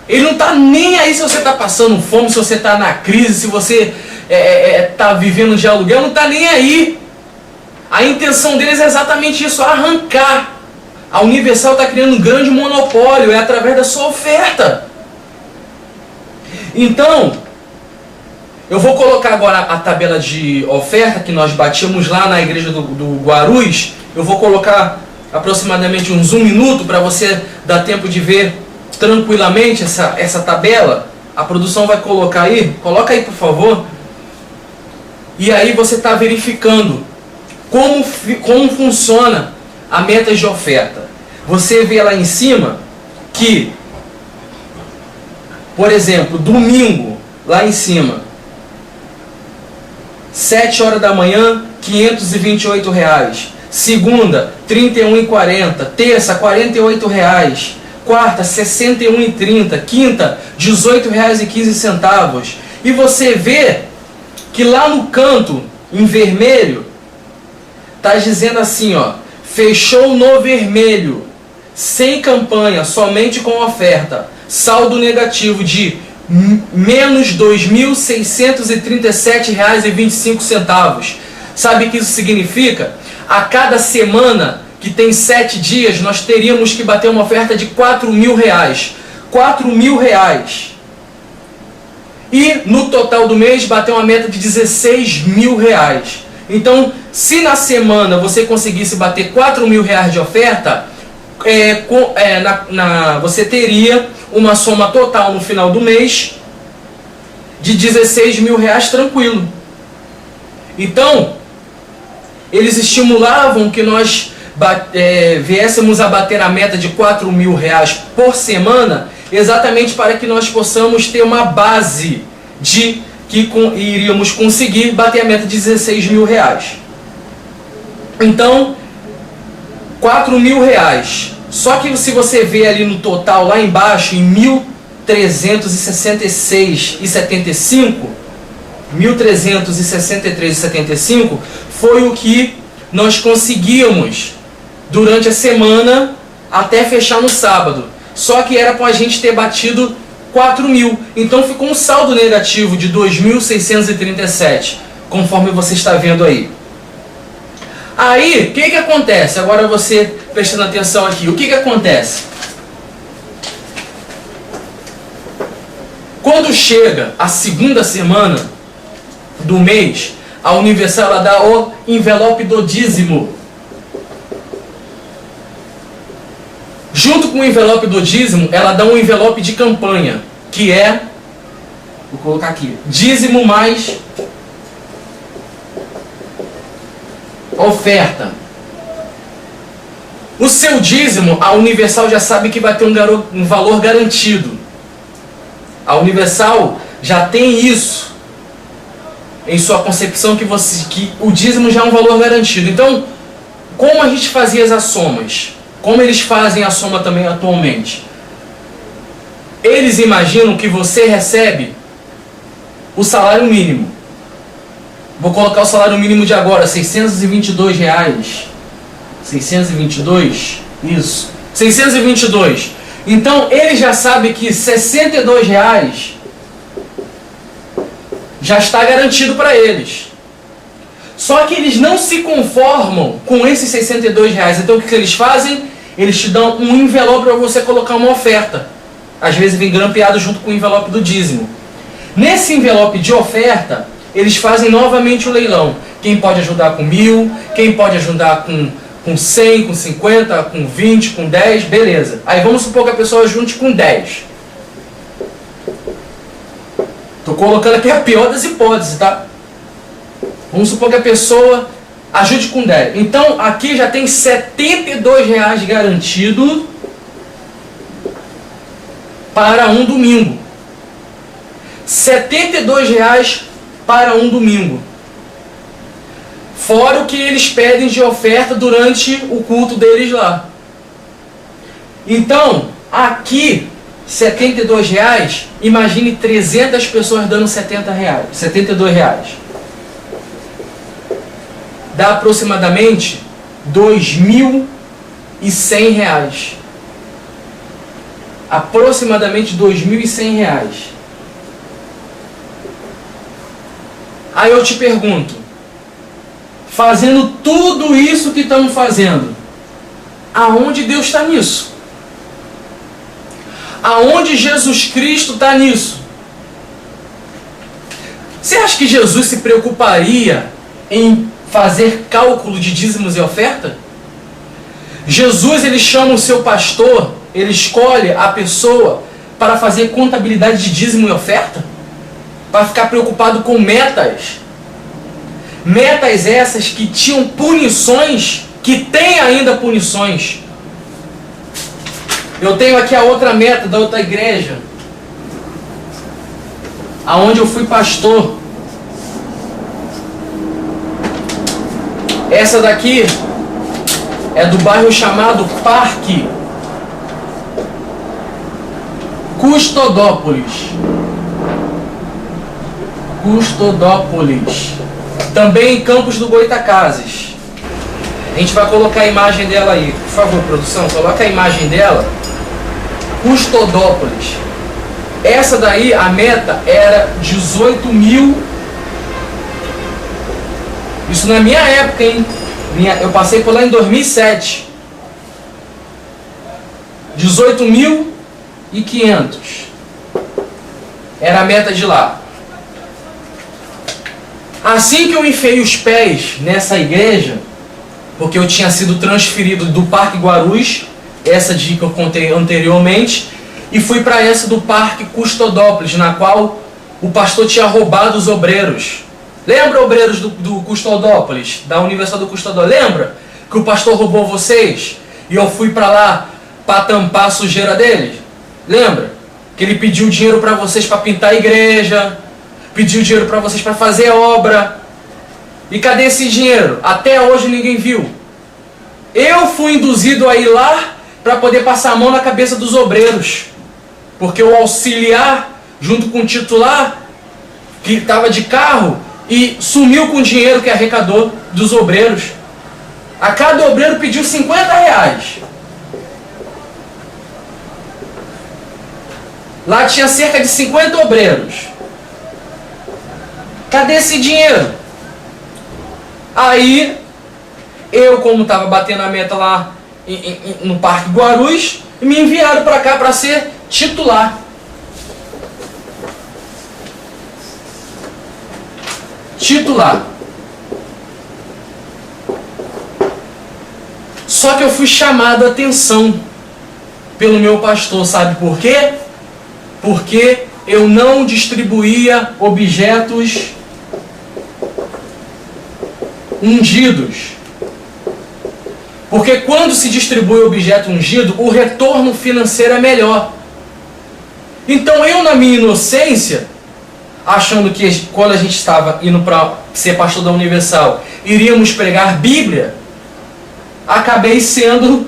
Ele não está nem aí se você está passando fome, se você está na crise, se você está vivendo de aluguel, não está nem aí. A intenção deles é exatamente isso, arrancar. A Universal está criando um grande monopólio, é através da sua oferta. Então, eu vou colocar agora a tabela de oferta que nós batíamos lá na igreja do Guarus. Eu vou colocar aproximadamente uns 1 minuto para você dar tempo de ver tranquilamente essa tabela. A produção vai colocar aí. Coloca aí, por favor. E aí você está verificando como funciona a meta de oferta. Você vê lá em cima que, por exemplo, domingo, lá em cima, 7 horas da manhã, R$528. Segunda, R$31,40. Terça, R$48. Quarta, R$61,30. Quinta, R$18,15. E você vê que lá no canto, em vermelho, está dizendo assim, ó, fechou no vermelho, sem campanha, somente com oferta, saldo negativo de menos R$2.637,25. Sabe o que isso significa? A cada semana, que tem 7 dias, nós teríamos que bater uma oferta de R$4.000. R$4.000. E no total do mês, bater uma meta de R$16.000. Então, se na semana você conseguisse bater R$4.000 de oferta, você teria uma soma total no final do mês de R$16.000 tranquilo. Então, eles estimulavam que nós viéssemos a bater a meta de R$4.000 por semana, exatamente para que nós possamos ter uma base de que iríamos conseguir bater a meta de R$16.000. Então, R$4.000. Só que se você vê ali no total, lá embaixo, em 1.366,75, 1.363,75, foi o que nós conseguíamos durante a semana até fechar no sábado. Só que era para a gente ter batido 4.000. Então ficou um saldo negativo de 2.637, conforme você está vendo aí. Aí, o que acontece? Agora você prestando atenção aqui. O que acontece? Quando chega a segunda semana do mês, a Universal ela dá o envelope do dízimo. Junto com o envelope do dízimo, ela dá um envelope de campanha, que é, vou colocar aqui, dízimo mais oferta. O seu dízimo, a Universal já sabe que vai ter um valor garantido. A Universal já tem isso em sua concepção, que o dízimo já é um valor garantido. Então, como a gente fazia as somas? Como eles fazem a soma também atualmente? Eles imaginam que você recebe o salário mínimo. Vou colocar o salário mínimo de agora, R$622. 622, isso. 622. Então ele já sabe que R$62 já está garantido para eles. Só que eles não se conformam com esses R$62. Então o que eles fazem? Eles te dão um envelope para você colocar uma oferta. Às vezes vem grampeado junto com o envelope do dízimo. Nesse envelope de oferta, eles fazem novamente o leilão. Quem pode ajudar com 1.000, quem pode ajudar com 100, com 50, com 20, com 10, beleza. Aí vamos supor que a pessoa junte com 10. Estou colocando aqui a pior das hipóteses, tá? Vamos supor que a pessoa ajude com 10. Então aqui já tem R$72 garantido para um domingo. R$72 para um domingo. Fora o que eles pedem de oferta durante o culto deles lá. Então, aqui, R$72, imagine 300 pessoas dando R$72. Dá aproximadamente R$2.100. Aproximadamente R$2.100. Aí eu te pergunto, fazendo tudo isso que estamos fazendo, aonde Deus está nisso? Aonde Jesus Cristo está nisso? Você acha que Jesus se preocuparia em fazer cálculo de dízimos e oferta? Jesus, ele chama o seu pastor, ele escolhe a pessoa para fazer contabilidade de dízimo e oferta? Para ficar preocupado com metas? Metas essas que tinham punições, que tem ainda punições. Eu tenho aqui a outra meta da outra igreja, aonde eu fui pastor. Essa daqui é do bairro chamado Parque Custodópolis. Também em Campos do Goitacazes. A gente vai colocar a imagem dela aí. Por favor, produção, coloca a imagem dela. Custodópolis. Essa daí, a meta era 18.000. Isso na minha época, hein? Eu passei por lá em 2007. 18.500. Era a meta de lá. Assim que eu enfiei os pés nessa igreja, porque eu tinha sido transferido do Parque Guarus, essa dica que eu contei anteriormente, e fui para essa do Parque Custodópolis, na qual o pastor tinha roubado os obreiros. Lembra, obreiros do Custodópolis, da Universidade do Custodópolis? Lembra que o pastor roubou vocês e eu fui para lá para tampar a sujeira deles? Lembra? Que ele pediu dinheiro para vocês para pintar a igreja, pediu dinheiro para vocês para fazer obra. E cadê esse dinheiro? Até hoje ninguém viu. Eu fui induzido a ir lá para poder passar a mão na cabeça dos obreiros, porque o auxiliar, junto com o titular, que estava de carro, e sumiu com o dinheiro que arrecadou dos obreiros. A cada obreiro pediu R$50. Lá tinha cerca de 50 obreiros. Cadê esse dinheiro? Aí, eu, como estava batendo a meta lá no Parque Guarus, me enviaram para cá para ser titular. Só que eu fui chamado a atenção pelo meu pastor, sabe por quê? Porque eu não distribuía objetos ungidos. Porque quando se distribui objeto ungido, o retorno financeiro é melhor. Então eu, na minha inocência, achando que quando a gente estava indo para ser pastor da Universal, iríamos pregar Bíblia, acabei sendo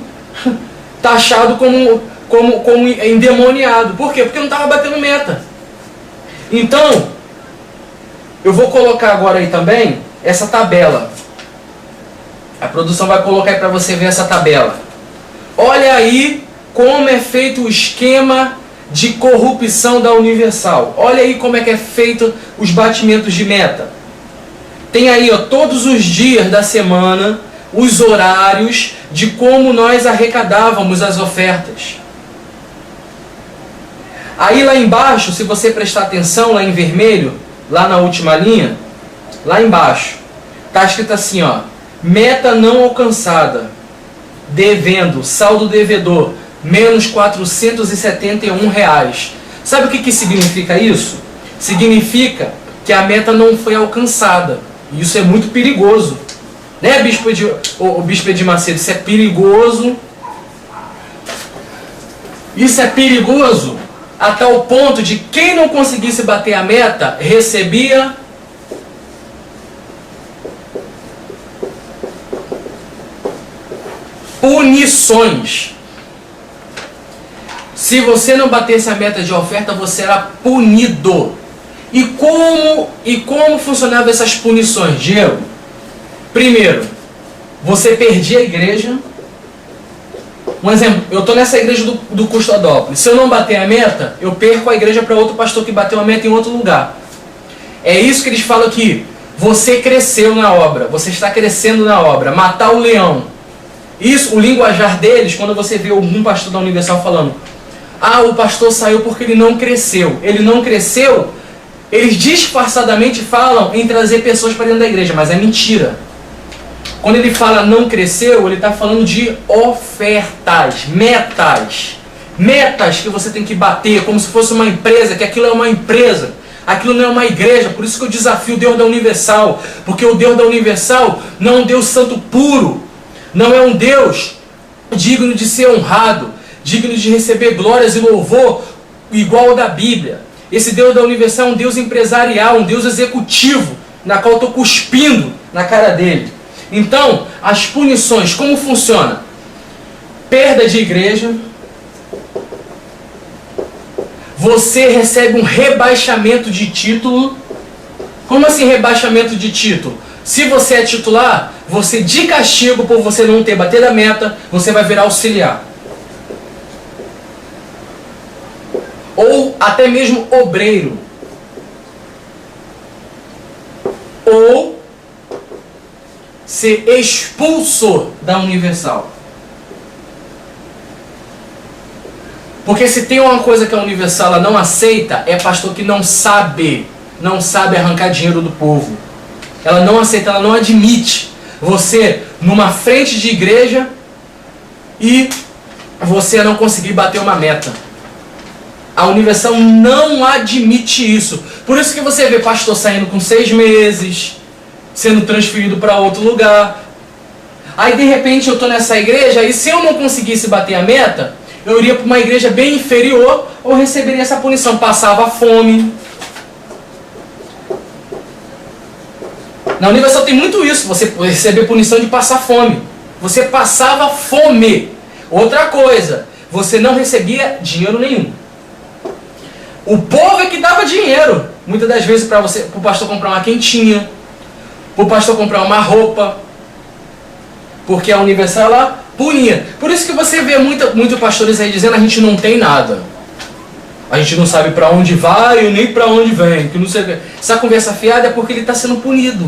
taxado como endemoniado. Por quê? Porque eu não estava batendo meta. Então, eu vou colocar agora aí também essa tabela. A produção vai colocar aí para você ver essa tabela. Olha aí como é feito o esquema de corrupção da Universal. Olha aí como é que é feito os batimentos de meta. Tem aí, ó, todos os dias da semana, os horários de como nós arrecadávamos as ofertas. Aí lá embaixo, se você prestar atenção, lá em vermelho, lá na última linha, lá embaixo, está escrito assim, ó, meta não alcançada, devendo, saldo devedor, menos R$471. Sabe o que significa isso? Significa que a meta não foi alcançada. E isso é muito perigoso. Né, Bispo Edir Macedo? Isso é perigoso. Isso é perigoso a tal ponto de quem não conseguisse bater a meta recebia punições. Se você não batesse a meta de oferta, você era punido. E como funcionavam essas punições, Diego? Primeiro, você perdia a igreja. Um exemplo, eu estou nessa igreja do Custodópolis. Se eu não bater a meta, eu perco a igreja para outro pastor que bateu a meta em outro lugar. É isso que eles falam aqui. Você cresceu na obra, você está crescendo na obra. Matar o leão. Isso, o linguajar deles, quando você vê algum pastor da Universal falando, ah, o pastor saiu porque ele não cresceu. Ele não cresceu, eles disfarçadamente falam em trazer pessoas para dentro da igreja, mas é mentira. Quando ele fala não cresceu, ele está falando de ofertas, metas. Metas que você tem que bater, como se fosse uma empresa, que aquilo é uma empresa. Aquilo não é uma igreja, por isso que eu desafio o Deus da Universal. Porque o Deus da Universal não é um Deus santo puro. Não é um Deus digno de ser honrado, digno de receber glórias e louvor igual ao da Bíblia. Esse Deus da Universal é um Deus empresarial, um Deus executivo, na qual eu estou cuspindo na cara dele. Então, as punições, como funciona? Perda de igreja. Você recebe um rebaixamento de título. Como assim rebaixamento de título? Se você é titular, você de castigo por você não ter batido a meta, você vai virar auxiliar. Ou até mesmo obreiro. Ou ser expulso da Universal. Porque se tem uma coisa que a Universal ela não aceita, é pastor que não sabe arrancar dinheiro do povo. Ela não aceita, ela não admite você numa frente de igreja e você não conseguir bater uma meta. A Universal não admite isso. Por isso que você vê pastor saindo com 6 meses, sendo transferido para outro lugar. Aí de repente eu estou nessa igreja e se eu não conseguisse bater a meta, eu iria para uma igreja bem inferior ou receberia essa punição. Passava fome. Na Universal tem muito isso, você receber punição de passar fome. Você passava fome. Outra coisa, você não recebia dinheiro nenhum. O povo é que dava dinheiro. Muitas das vezes para o pastor comprar uma quentinha, para o pastor comprar uma roupa. Porque a Universal ela punia. Por isso que você vê muitos pastores aí dizendo a gente não tem nada. A gente não sabe para onde vai e nem para onde vem. Que não sei. Essa conversa fiada é porque ele está sendo punido.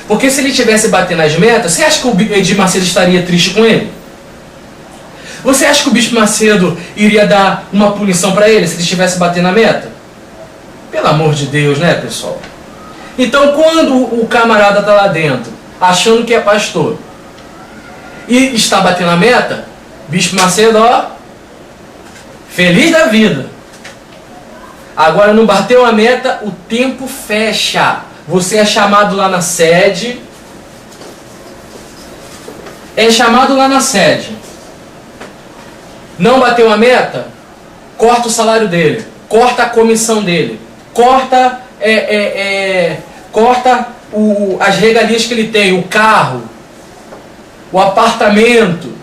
Porque se ele tivesse batendo as metas, você acha que o Edir Macedo estaria triste com ele? Você acha que o Bispo Macedo iria dar uma punição para ele se ele estivesse batendo a meta? Pelo amor de Deus, né, pessoal? Então, quando o camarada está lá dentro, achando que é pastor, e está batendo a meta, Bispo Macedo, ó, feliz da vida. Agora não bateu a meta, o tempo fecha. Você é chamado lá na sede. Não bateu a meta, corta o salário dele, corta a comissão dele, corta as regalias que ele tem, o carro, o apartamento.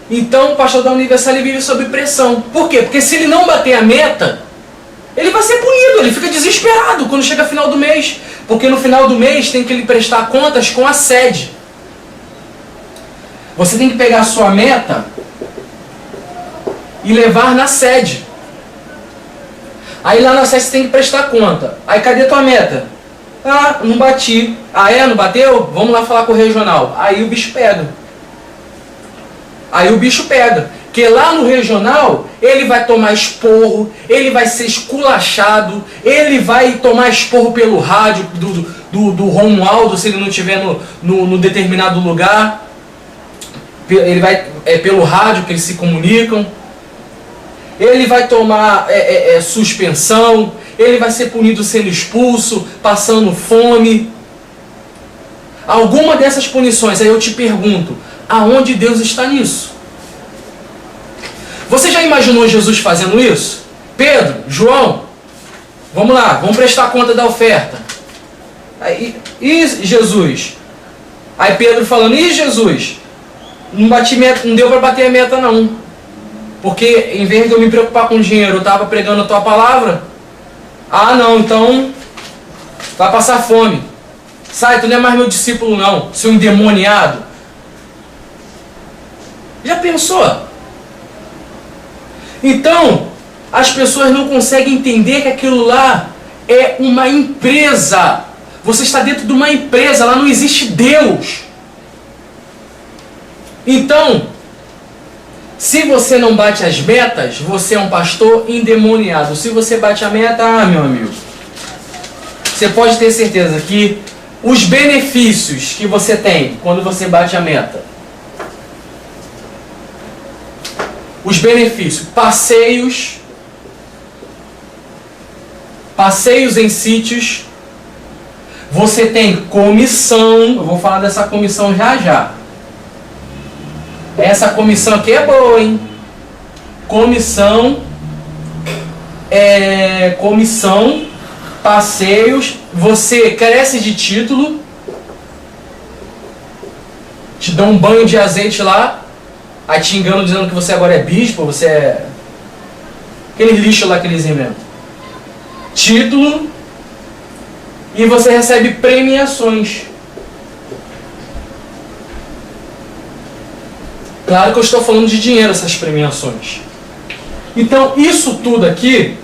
Então o pastor da Universal ele vive sob pressão. Por quê? Porque se ele não bater a meta, ele vai ser punido, ele fica desesperado quando chega final do mês. Porque no final do mês tem que ele prestar contas com a sede. Você tem que pegar a sua meta e levar na sede. Aí lá na sede você tem que prestar conta. Aí cadê tua meta? Ah, não bati. Ah, não bateu? Vamos lá falar com o regional. Aí o bicho pega. Porque lá no regional, ele vai tomar esporro, ele vai ser esculachado, ele vai tomar esporro pelo rádio do Romualdo, se ele não estiver no determinado lugar. Ele vai pelo rádio que eles se comunicam. Ele vai tomar suspensão, ele vai ser punido sendo expulso, passando fome. Alguma dessas punições, aí eu te pergunto, aonde Deus está nisso? Você já imaginou Jesus fazendo isso? Pedro, João, vamos lá, vamos prestar conta da oferta. Aí, e Jesus? Aí Pedro falando, e Jesus? Não bati meta, não deu para bater a meta não. Porque em vez de eu me preocupar com dinheiro, eu estava pregando a tua palavra. Ah não, então vai passar fome. Sai, tu não é mais meu discípulo não, seu endemoniado. Já pensou? Então, as pessoas não conseguem entender que aquilo lá é uma empresa. Você está dentro de uma empresa, lá não existe Deus. Então, se você não bate as metas, você é um pastor endemoniado. Se você bate a meta, meu amigo, você pode ter certeza que os benefícios que você tem quando você bate a meta, os benefícios, passeios em sítios, você tem comissão, eu vou falar dessa comissão já já. Essa comissão aqui é boa, hein? Comissão, passeios, você cresce de título, te dão um banho de azeite lá, aí te enganam dizendo que você agora é bispo, você é aquele lixo lá que eles inventam. Título, e você recebe premiações. Claro que eu estou falando de dinheiro, essas premiações. Então, isso tudo aqui,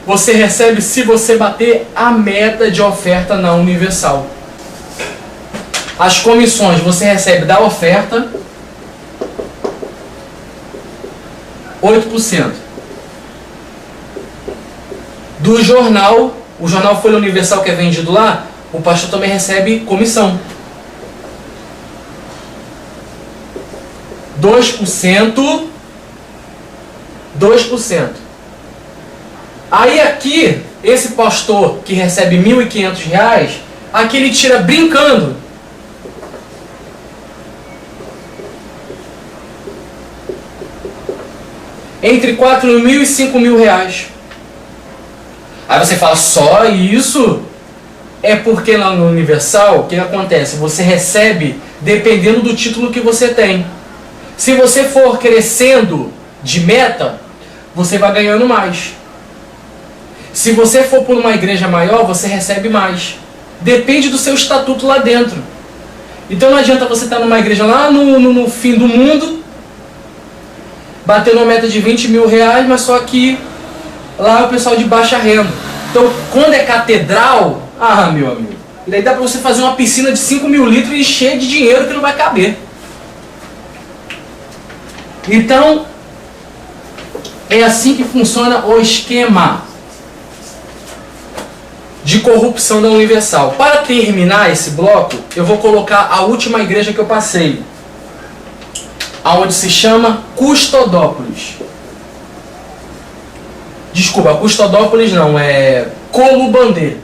você recebe se você bater a meta de oferta na Universal. As comissões você recebe da oferta 8%. Do jornal, o jornal Folha Universal que é vendido lá, o pastor também recebe comissão. 2%. Aí aqui, esse pastor que recebe R$ 1.500, aqui ele tira brincando. Entre R$ 4.000 e R$ 5.000. Aí você fala, só isso? É porque lá no Universal, o que acontece? Você recebe dependendo do título que você tem. Se você for crescendo de meta, você vai ganhando mais. Se você for por uma igreja maior, você recebe mais. Depende do seu estatuto lá dentro. Então não adianta você estar numa igreja lá no fim do mundo, batendo uma meta de R$ 20.000, mas só que lá é o pessoal de baixa renda. Então quando é catedral, meu amigo, daí dá para você fazer uma piscina de 5.000 litros e cheia de dinheiro que não vai caber. Então, é assim que funciona o esquema de corrupção da Universal. Para terminar esse bloco, eu vou colocar a última igreja que eu passei, aonde se chama Custodópolis. Desculpa, Custodópolis não, é Colubandê.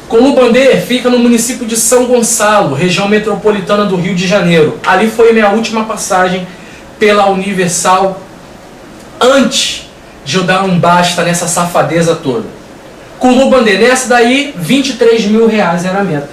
Colubandê fica no município de São Gonçalo, região metropolitana do Rio de Janeiro. Ali foi minha última passagem pela Universal, antes de eu dar um basta nessa safadeza toda. Colubandê, nessa daí, R$23.000 era a meta.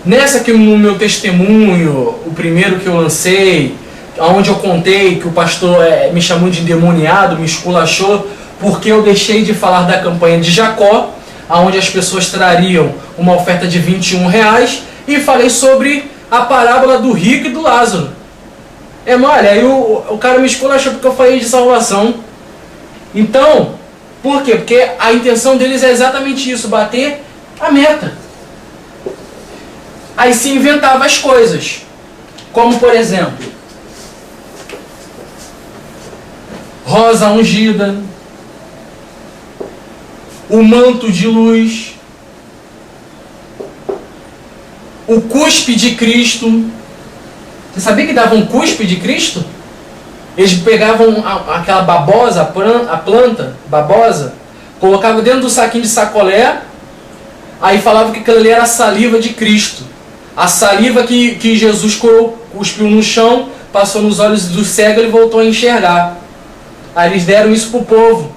Nessa que no meu testemunho, o primeiro que eu lancei, onde eu contei que o pastor me chamou de endemoniado, me esculachou, porque eu deixei de falar da campanha de Jacó onde as pessoas trariam uma oferta de R$21, e falei sobre a parábola do rico e do Lázaro. Olha, aí o cara me esculachou porque eu falei de salvação. Então, por quê? Porque a intenção deles é exatamente isso, bater a meta. Aí se inventava as coisas, como por exemplo, rosa ungida, o manto de luz, o cuspe de Cristo. Você sabia que davam um cuspe de Cristo? Eles pegavam aquela babosa, a planta babosa, colocavam dentro do saquinho de sacolé, aí falavam que aquilo ali era a saliva de Cristo. A saliva que Jesus cuspiu no chão, passou nos olhos do cego e ele voltou a enxergar. Aí eles deram isso para o povo,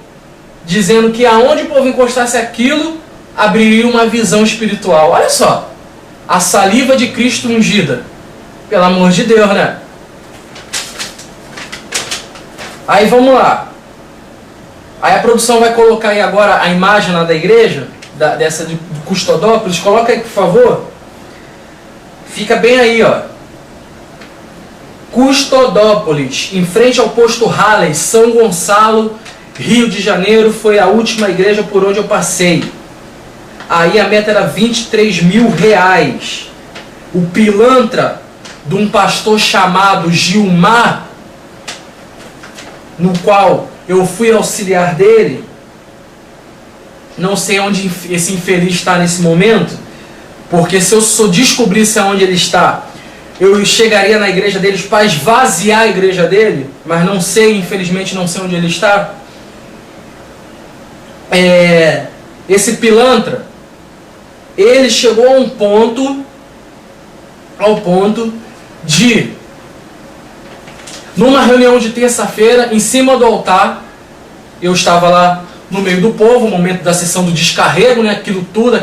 dizendo que aonde o povo encostasse aquilo, abriria uma visão espiritual. Olha só, a saliva de Cristo ungida. Pelo amor de Deus, né? Aí vamos lá. Aí a produção vai colocar aí agora a imagem lá da igreja, dessa de Custodópolis. Coloca aí, por favor. Fica bem aí, ó. Custodópolis, em frente ao posto Halley, São Gonçalo, Rio de Janeiro. Foi a última igreja por onde eu passei. Aí a meta era R$23.000. O pilantra de um pastor chamado Gilmar, no qual eu fui auxiliar dele, não sei onde esse infeliz está nesse momento, porque se eu descobrisse aonde ele está, eu chegaria na igreja deles para esvaziar a igreja dele, mas não sei, infelizmente não sei onde ele está. Esse pilantra, ele chegou ao ponto de, numa reunião de terça-feira, em cima do altar, eu estava lá no meio do povo, no momento da sessão do descarrego, né, aquilo tudo,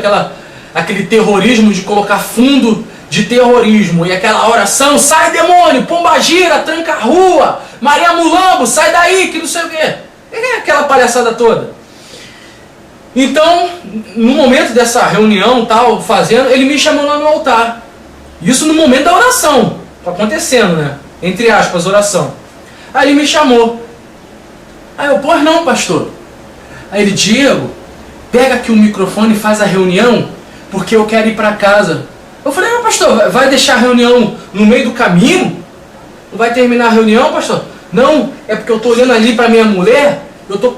aquele terrorismo de colocar fundo de terrorismo, e aquela oração, sai demônio, pombagira, tranca a rua, Maria Mulambo, sai daí, que não sei o quê. Aquela palhaçada toda. Então, no momento dessa reunião, tal, ele me chamou lá no altar. Isso no momento da oração, tá acontecendo, né? Entre aspas, oração. Aí ele me chamou. Aí eu, pois não, pastor. Aí ele, Diego, pega aqui o microfone e faz a reunião, porque eu quero ir para casa. Eu falei, não, pastor, vai deixar a reunião no meio do caminho? Não vai terminar a reunião, pastor? Não, é porque eu estou olhando ali para minha mulher, eu estou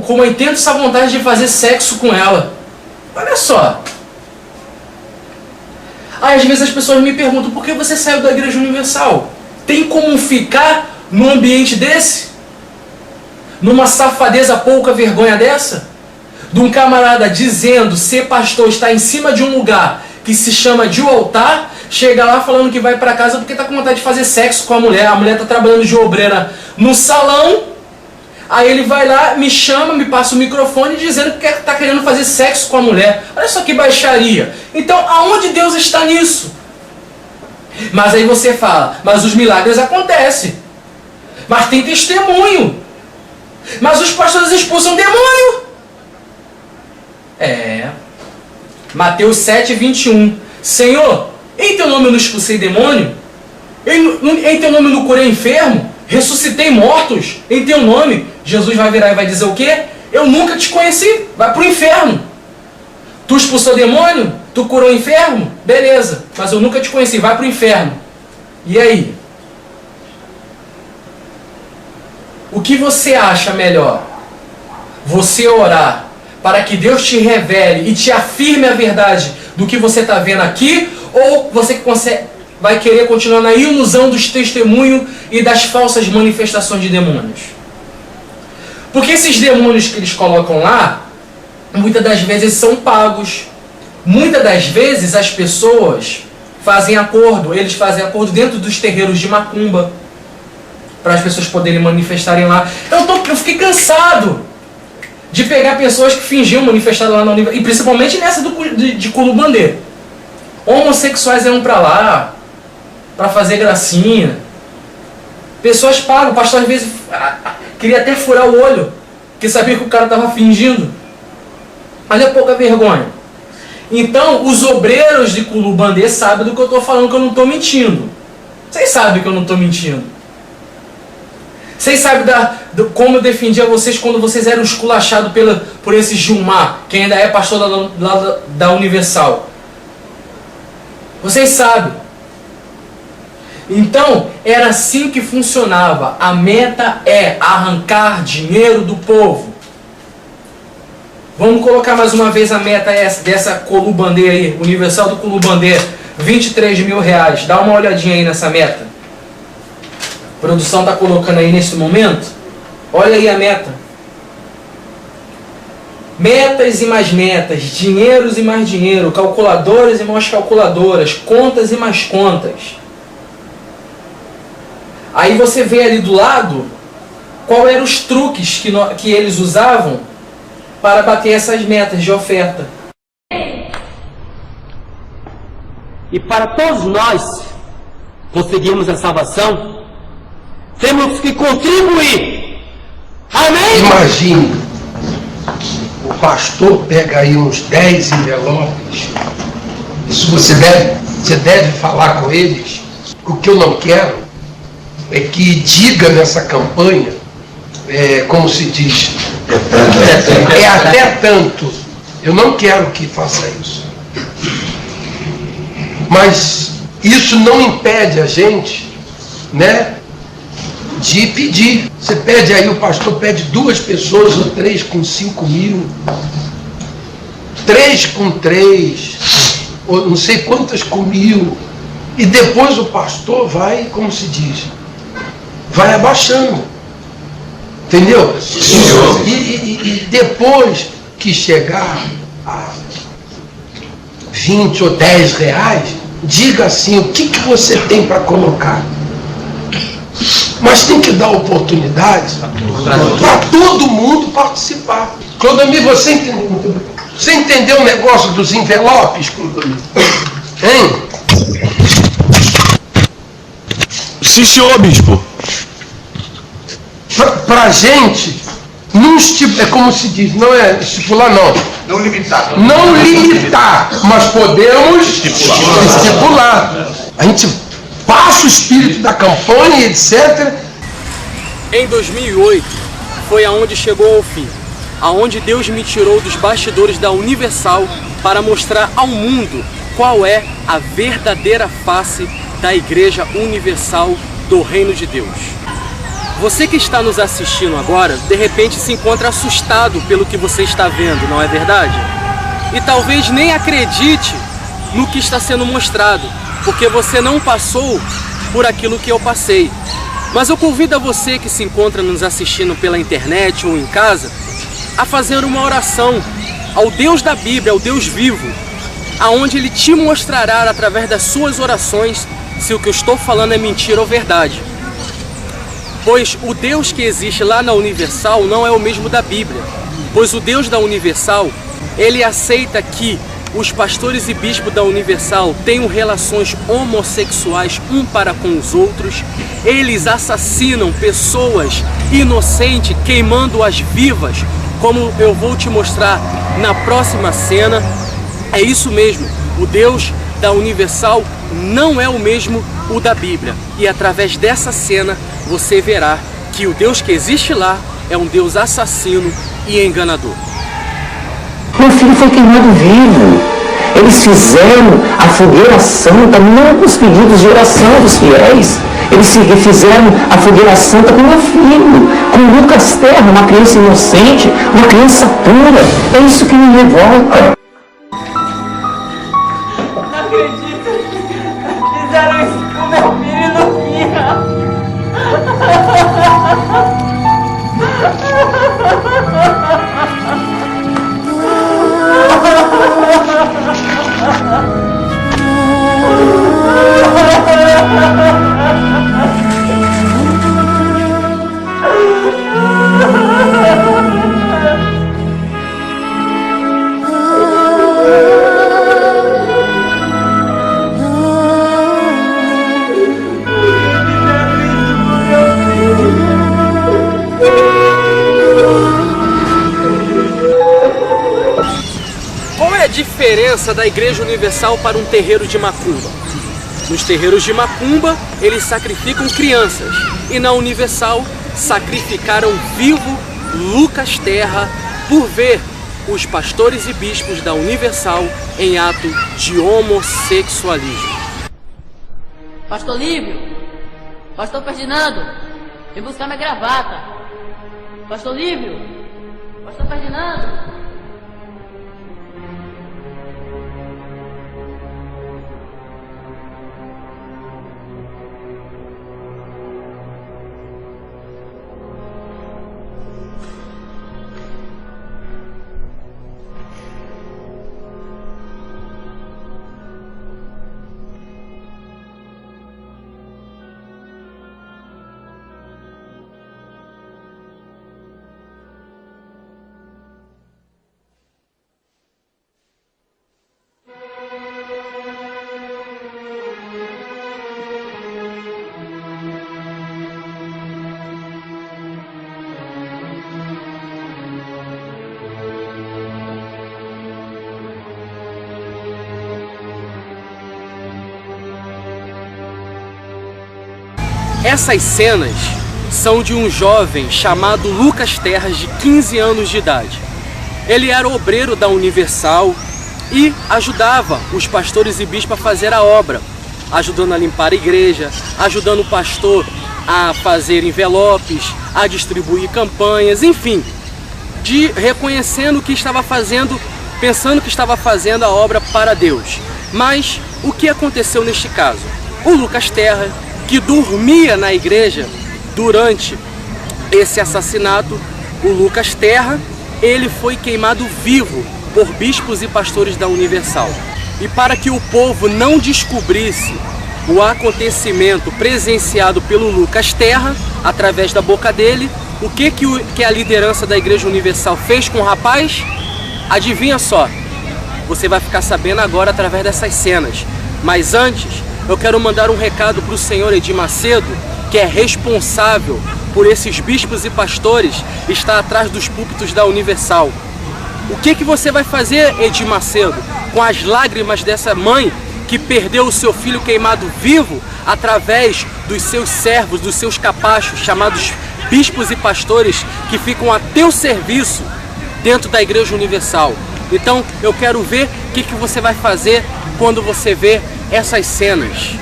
com uma intensa vontade de fazer sexo com ela. Olha só. Aí às vezes as pessoas me perguntam, por que você saiu da Igreja Universal? Tem como ficar num ambiente desse? Numa safadeza pouca vergonha dessa? De um camarada dizendo ser pastor, está em cima de um lugar que se chama de altar, chega lá falando que vai para casa porque está com vontade de fazer sexo com a mulher está trabalhando de obreira no salão, aí ele vai lá, me chama, me passa o microfone dizendo que está querendo fazer sexo com a mulher. Olha só que baixaria. Então aonde Deus está nisso? Mas aí você fala, mas os milagres acontecem, mas tem testemunho, mas os pastores expulsam demônio. Mateus 7:21. Senhor, em teu nome eu não expulsei demônio? Em teu nome eu não curei enfermo? Ressuscitei mortos? Em teu nome? Jesus vai virar e vai dizer o quê? Eu nunca te conheci, vai pro inferno. Tu expulsou demônio? Tu curou enfermo? Beleza, mas eu nunca te conheci, vai pro inferno. E aí? O que você acha melhor? Você orar para que Deus te revele e te afirme a verdade do que você está vendo aqui, ou você vai querer continuar na ilusão dos testemunhos e das falsas manifestações de demônios? Porque esses demônios que eles colocam lá, muitas das vezes são pagos. Muitas das vezes as pessoas fazem acordo, eles fazem acordo dentro dos terreiros de macumba, para as pessoas poderem manifestarem lá. Eu fiquei cansado de pegar pessoas que fingiam manifestar lá na universidade, e principalmente nessa de Culubandê. Homossexuais iam para lá para fazer gracinha. Pessoas pagam, o pastor às vezes queria até furar o olho, porque sabia que o cara estava fingindo. Olha a pouca vergonha. Então, os obreiros de Culubandê sabem do que eu estou falando, que eu não estou mentindo. Vocês sabem que eu não estou mentindo. Vocês sabem como eu defendia vocês quando vocês eram esculachados por esse Gilmar, que ainda é pastor da Universal. Vocês sabem. Então, era assim que funcionava. A meta é arrancar dinheiro do povo. Vamos colocar mais uma vez a meta dessa Culubandê aí, Universal do Culubandê, 23 mil reais. Dá uma olhadinha aí nessa meta. A produção está colocando aí nesse momento. Olha aí a meta. Metas e mais metas, dinheiros e mais dinheiro, calculadoras e mais calculadoras, contas e mais contas. Aí você vê ali do lado qual eram os truques que eles usavam para bater essas metas de oferta. E para todos nós conseguirmos a salvação, temos que contribuir. Amém? Imagine, o pastor pega aí uns 10 envelopes. Isso você deve falar com eles. O que eu não quero é que diga nessa campanha, como se diz, é até tanto. Eu não quero que faça isso. Mas isso não impede a gente, né, de pedir. Você pede aí, o pastor pede 2 pessoas ou 3 com 5 mil, 3 com 3, ou não sei quantas com 1000, e depois o pastor vai, como se diz, vai abaixando, entendeu? E depois que chegar a 20 ou 10 reais, diga assim, o que você tem para colocar? Mas tem que dar oportunidade para todo mundo participar. Clodomir, você entendeu? Você entendeu o negócio dos envelopes, Clodomir? Hein? Sim, senhor, bispo. Para a gente, não é como se diz, não é estipular, não. Não limitar. Não limitar, mas podemos estipular. A gente passa o espírito da campanha, etc. Em 2008, foi aonde chegou ao fim, aonde Deus me tirou dos bastidores da Universal para mostrar ao mundo qual é a verdadeira face da Igreja Universal do Reino de Deus. Você que está nos assistindo agora, de repente se encontra assustado pelo que você está vendo, não é verdade? E talvez nem acredite no que está sendo mostrado, porque você não passou por aquilo que eu passei. Mas eu convido a você que se encontra nos assistindo pela internet ou em casa, a fazer uma oração ao Deus da Bíblia, ao Deus vivo, aonde Ele te mostrará através das suas orações se o que eu estou falando é mentira ou verdade. Pois o Deus que existe lá na Universal não é o mesmo da Bíblia. Pois o Deus da Universal, Ele aceita que os pastores e bispos da Universal tenham relações homossexuais um para com os outros. Eles assassinam pessoas inocentes, queimando-as vivas, como eu vou te mostrar na próxima cena. É isso mesmo, o Deus da Universal não é o mesmo o da Bíblia. E através dessa cena você verá que o Deus que existe lá é um Deus assassino e enganador. Meu filho foi queimado vivo. Eles fizeram a fogueira santa não com os pedidos de oração dos fiéis. Eles fizeram a fogueira santa com meu filho, com Lucas Terra, uma criança inocente, uma criança pura. É isso que me revolta. Não acredito. Fizeram isso com meu filho e no filho. diferença da Igreja Universal para um terreiro de macumba? Nos terreiros de macumba, eles sacrificam crianças, e na Universal, sacrificaram vivo Lucas Terra por ver os pastores e bispos da Universal em ato de homossexualismo. Pastor Lívio, Pastor Ferdinando, vem buscar minha gravata. Pastor Lívio, Pastor Ferdinando. Essas cenas são de um jovem chamado Lucas Terras, de 15 anos de idade. Ele era obreiro da Universal e ajudava os pastores e bispos a fazer a obra, ajudando a limpar a igreja, ajudando o pastor a fazer envelopes, a distribuir campanhas, enfim, reconhecendo que estava fazendo, pensando que estava fazendo a obra para Deus. Mas o que aconteceu neste caso? O Lucas Terra, que dormia na igreja durante esse assassinato, o Lucas Terra, ele foi queimado vivo por bispos e pastores da Universal. E para que o povo não descobrisse o acontecimento presenciado pelo Lucas Terra, através da boca dele, o que a liderança da Igreja Universal fez com o rapaz? Adivinha só, você vai ficar sabendo agora através dessas cenas. Mas antes, eu quero mandar um recado para o senhor Edir Macedo, que é responsável por esses bispos e pastores estar atrás dos púlpitos da Universal. O que você vai fazer, Edir Macedo, com as lágrimas dessa mãe que perdeu o seu filho queimado vivo através dos seus servos, dos seus capachos, chamados bispos e pastores, que ficam a teu serviço dentro da Igreja Universal? Então eu quero ver o que você vai fazer quando você vê essas cenas.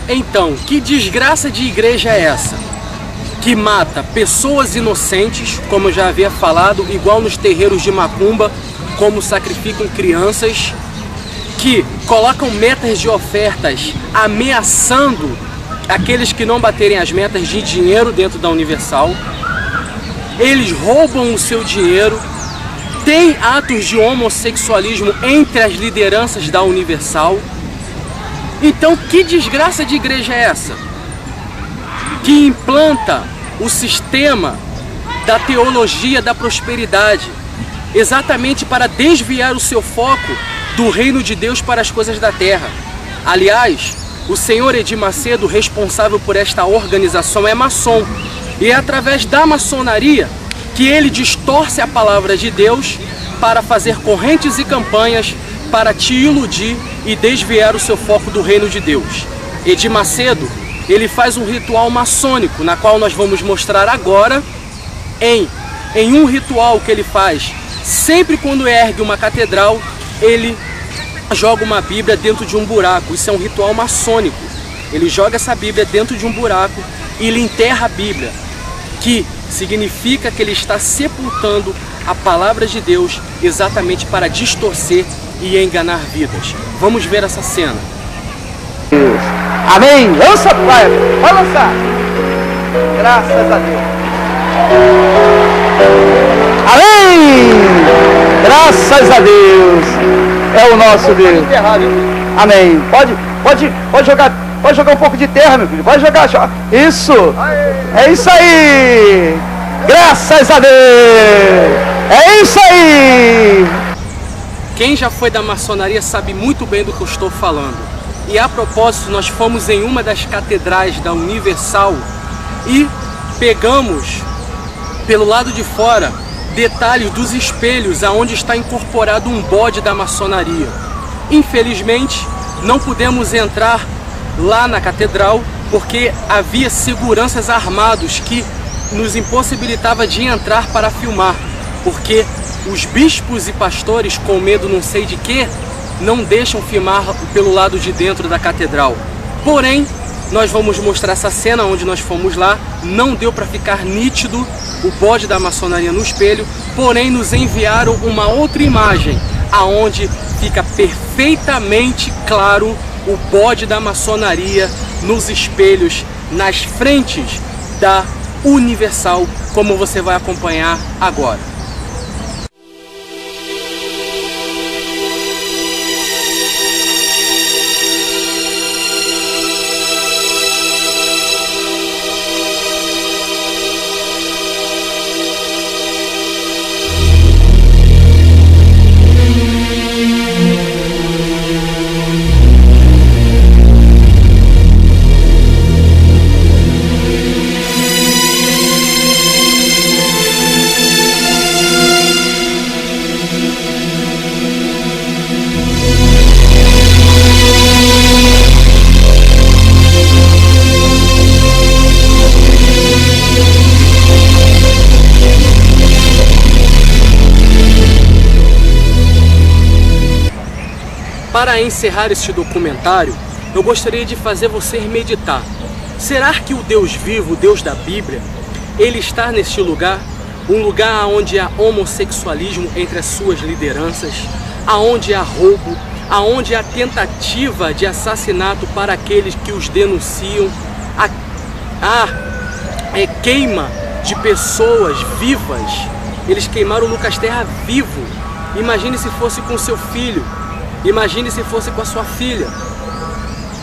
Então, que desgraça de igreja é essa? Que mata pessoas inocentes, como eu já havia falado, igual nos terreiros de macumba, como sacrificam crianças, que colocam metas de ofertas ameaçando aqueles que não baterem as metas de dinheiro dentro da Universal. Eles roubam o seu dinheiro, tem atos de homossexualismo entre as lideranças da Universal. Então, que desgraça de igreja é essa? Que implanta o sistema da teologia da prosperidade, exatamente para desviar o seu foco do reino de Deus para as coisas da terra. Aliás, o senhor Edir Macedo, responsável por esta organização, é maçom, e é através da maçonaria que ele distorce a palavra de Deus para fazer correntes e campanhas para te iludir e desviar o seu foco do reino de Deus. Edir Macedo, ele faz um ritual maçônico, na qual nós vamos mostrar agora em um ritual que ele faz. Sempre quando ergue uma catedral, ele joga uma Bíblia dentro de um buraco. Isso é um ritual maçônico. Ele joga essa Bíblia dentro de um buraco e ele enterra a Bíblia, que significa que ele está sepultando a palavra de Deus exatamente para distorcer e enganar vidas. Vamos ver essa cena. Amém. Lança, pai. Vai lançar. Graças a Deus. Amém. Graças a Deus. É o nosso Deus. Amém. Pode jogar um pouco de terra, meu filho. Vai jogar. Isso. É isso aí. Graças a Deus. É isso aí. Quem já foi da maçonaria sabe muito bem do que eu estou falando. E a propósito, nós fomos em uma das catedrais da Universal e pegamos pelo lado de fora detalhes dos espelhos aonde está incorporado um bode da maçonaria. Infelizmente, não pudemos entrar lá na catedral porque havia seguranças armados que nos impossibilitava de entrar para filmar, porque os bispos e pastores, com medo não sei de quê, não deixam filmar pelo lado de dentro da catedral. Porém, nós vamos mostrar essa cena onde nós fomos lá. Não deu para ficar nítido o bode da maçonaria no espelho, porém nos enviaram uma outra imagem aonde fica perfeitamente claro o bode da maçonaria nos espelhos, nas frentes da Universal, como você vai acompanhar agora. Para encerrar este documentário, eu gostaria de fazer você meditar. Será que o Deus vivo, o Deus da Bíblia, ele está neste lugar? Um lugar onde há homossexualismo entre as suas lideranças, aonde há roubo, aonde há tentativa de assassinato para aqueles que os denunciam, há queima de pessoas vivas. Eles queimaram o Lucas Terra vivo. Imagine se fosse com seu filho. Imagine se fosse com a sua filha.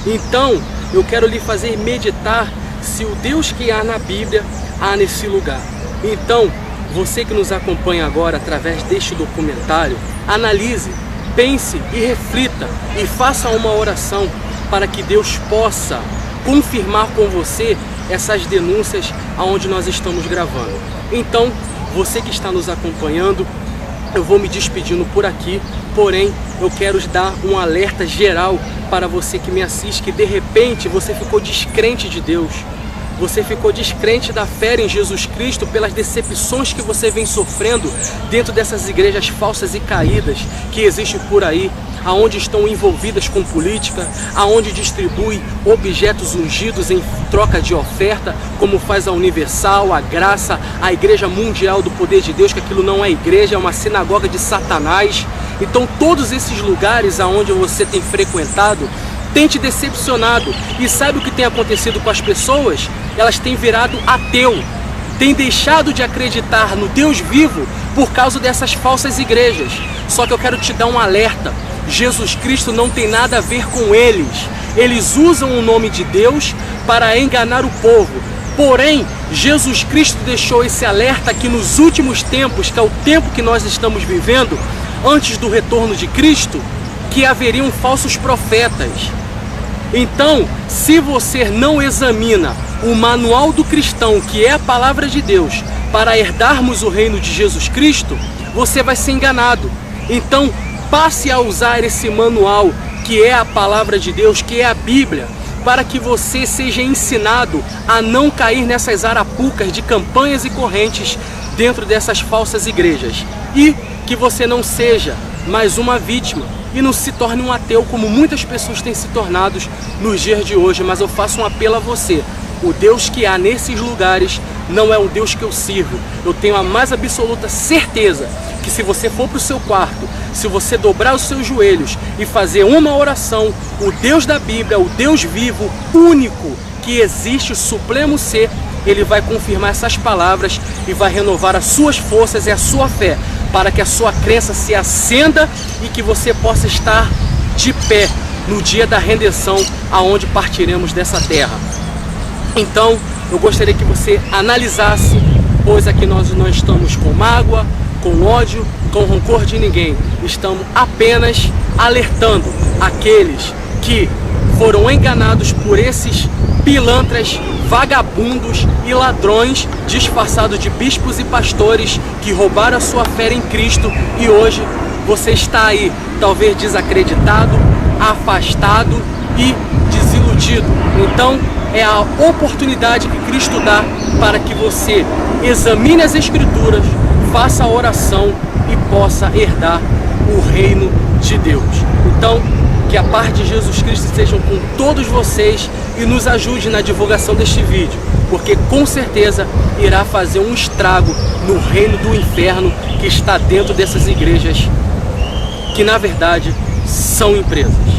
Então, eu quero lhe fazer meditar se o Deus que há na Bíblia há nesse lugar. Então, você que nos acompanha agora através deste documentário, analise, pense e reflita e faça uma oração para que Deus possa confirmar com você essas denúncias aonde nós estamos gravando. Então, você que está nos acompanhando, eu vou me despedindo por aqui, porém eu quero dar um alerta geral para você que me assiste, que de repente você ficou descrente de Deus, você ficou descrente da fé em Jesus Cristo pelas decepções que você vem sofrendo dentro dessas igrejas falsas e caídas que existem por aí, aonde estão envolvidas com política, aonde distribui objetos ungidos em troca de oferta, como faz a Universal, a Graça, a Igreja Mundial do Poder de Deus, que aquilo não é igreja, é uma sinagoga de Satanás. Então todos esses lugares aonde você tem frequentado tem te decepcionado. E sabe o que tem acontecido com as pessoas? Elas têm virado ateu, têm deixado de acreditar no Deus vivo por causa dessas falsas igrejas. Só que eu quero te dar um alerta. Jesus Cristo não tem nada a ver com eles. Eles usam o nome de Deus para enganar o povo. Porém, Jesus Cristo deixou esse alerta que nos últimos tempos, que é o tempo que nós estamos vivendo, antes do retorno de Cristo, que haveriam falsos profetas. Então, se você não examina o manual do cristão, que é a palavra de Deus, para herdarmos o reino de Jesus Cristo, você vai ser enganado. Então, passe a usar esse manual, que é a palavra de Deus, que é a Bíblia, para que você seja ensinado a não cair nessas arapucas de campanhas e correntes dentro dessas falsas igrejas. E que você não seja mais uma vítima e não se torne um ateu, como muitas pessoas têm se tornado nos dias de hoje. Mas eu faço um apelo a você: o Deus que há nesses lugares não é o Deus que eu sirvo. Eu tenho a mais absoluta certeza que se você for para o seu quarto, se você dobrar os seus joelhos e fazer uma oração, o Deus da Bíblia, o Deus vivo, único que existe, o supremo ser, ele vai confirmar essas palavras e vai renovar as suas forças e a sua fé, para que a sua crença se acenda e que você possa estar de pé no dia da redenção, aonde partiremos dessa terra. Então, eu gostaria que você analisasse, pois aqui nós não estamos com mágoa, com ódio, com rancor de ninguém. Estamos apenas alertando aqueles que foram enganados por esses pilantras, vagabundos e ladrões disfarçados de bispos e pastores que roubaram a sua fé em Cristo, e hoje você está aí, talvez desacreditado, afastado e desiludido. Então, é a oportunidade que Cristo dá para que você examine as Escrituras, faça a oração e possa herdar o reino de Deus. Então, que a paz de Jesus Cristo esteja com todos vocês e nos ajude na divulgação deste vídeo, porque com certeza irá fazer um estrago no reino do inferno que está dentro dessas igrejas, que na verdade são empresas.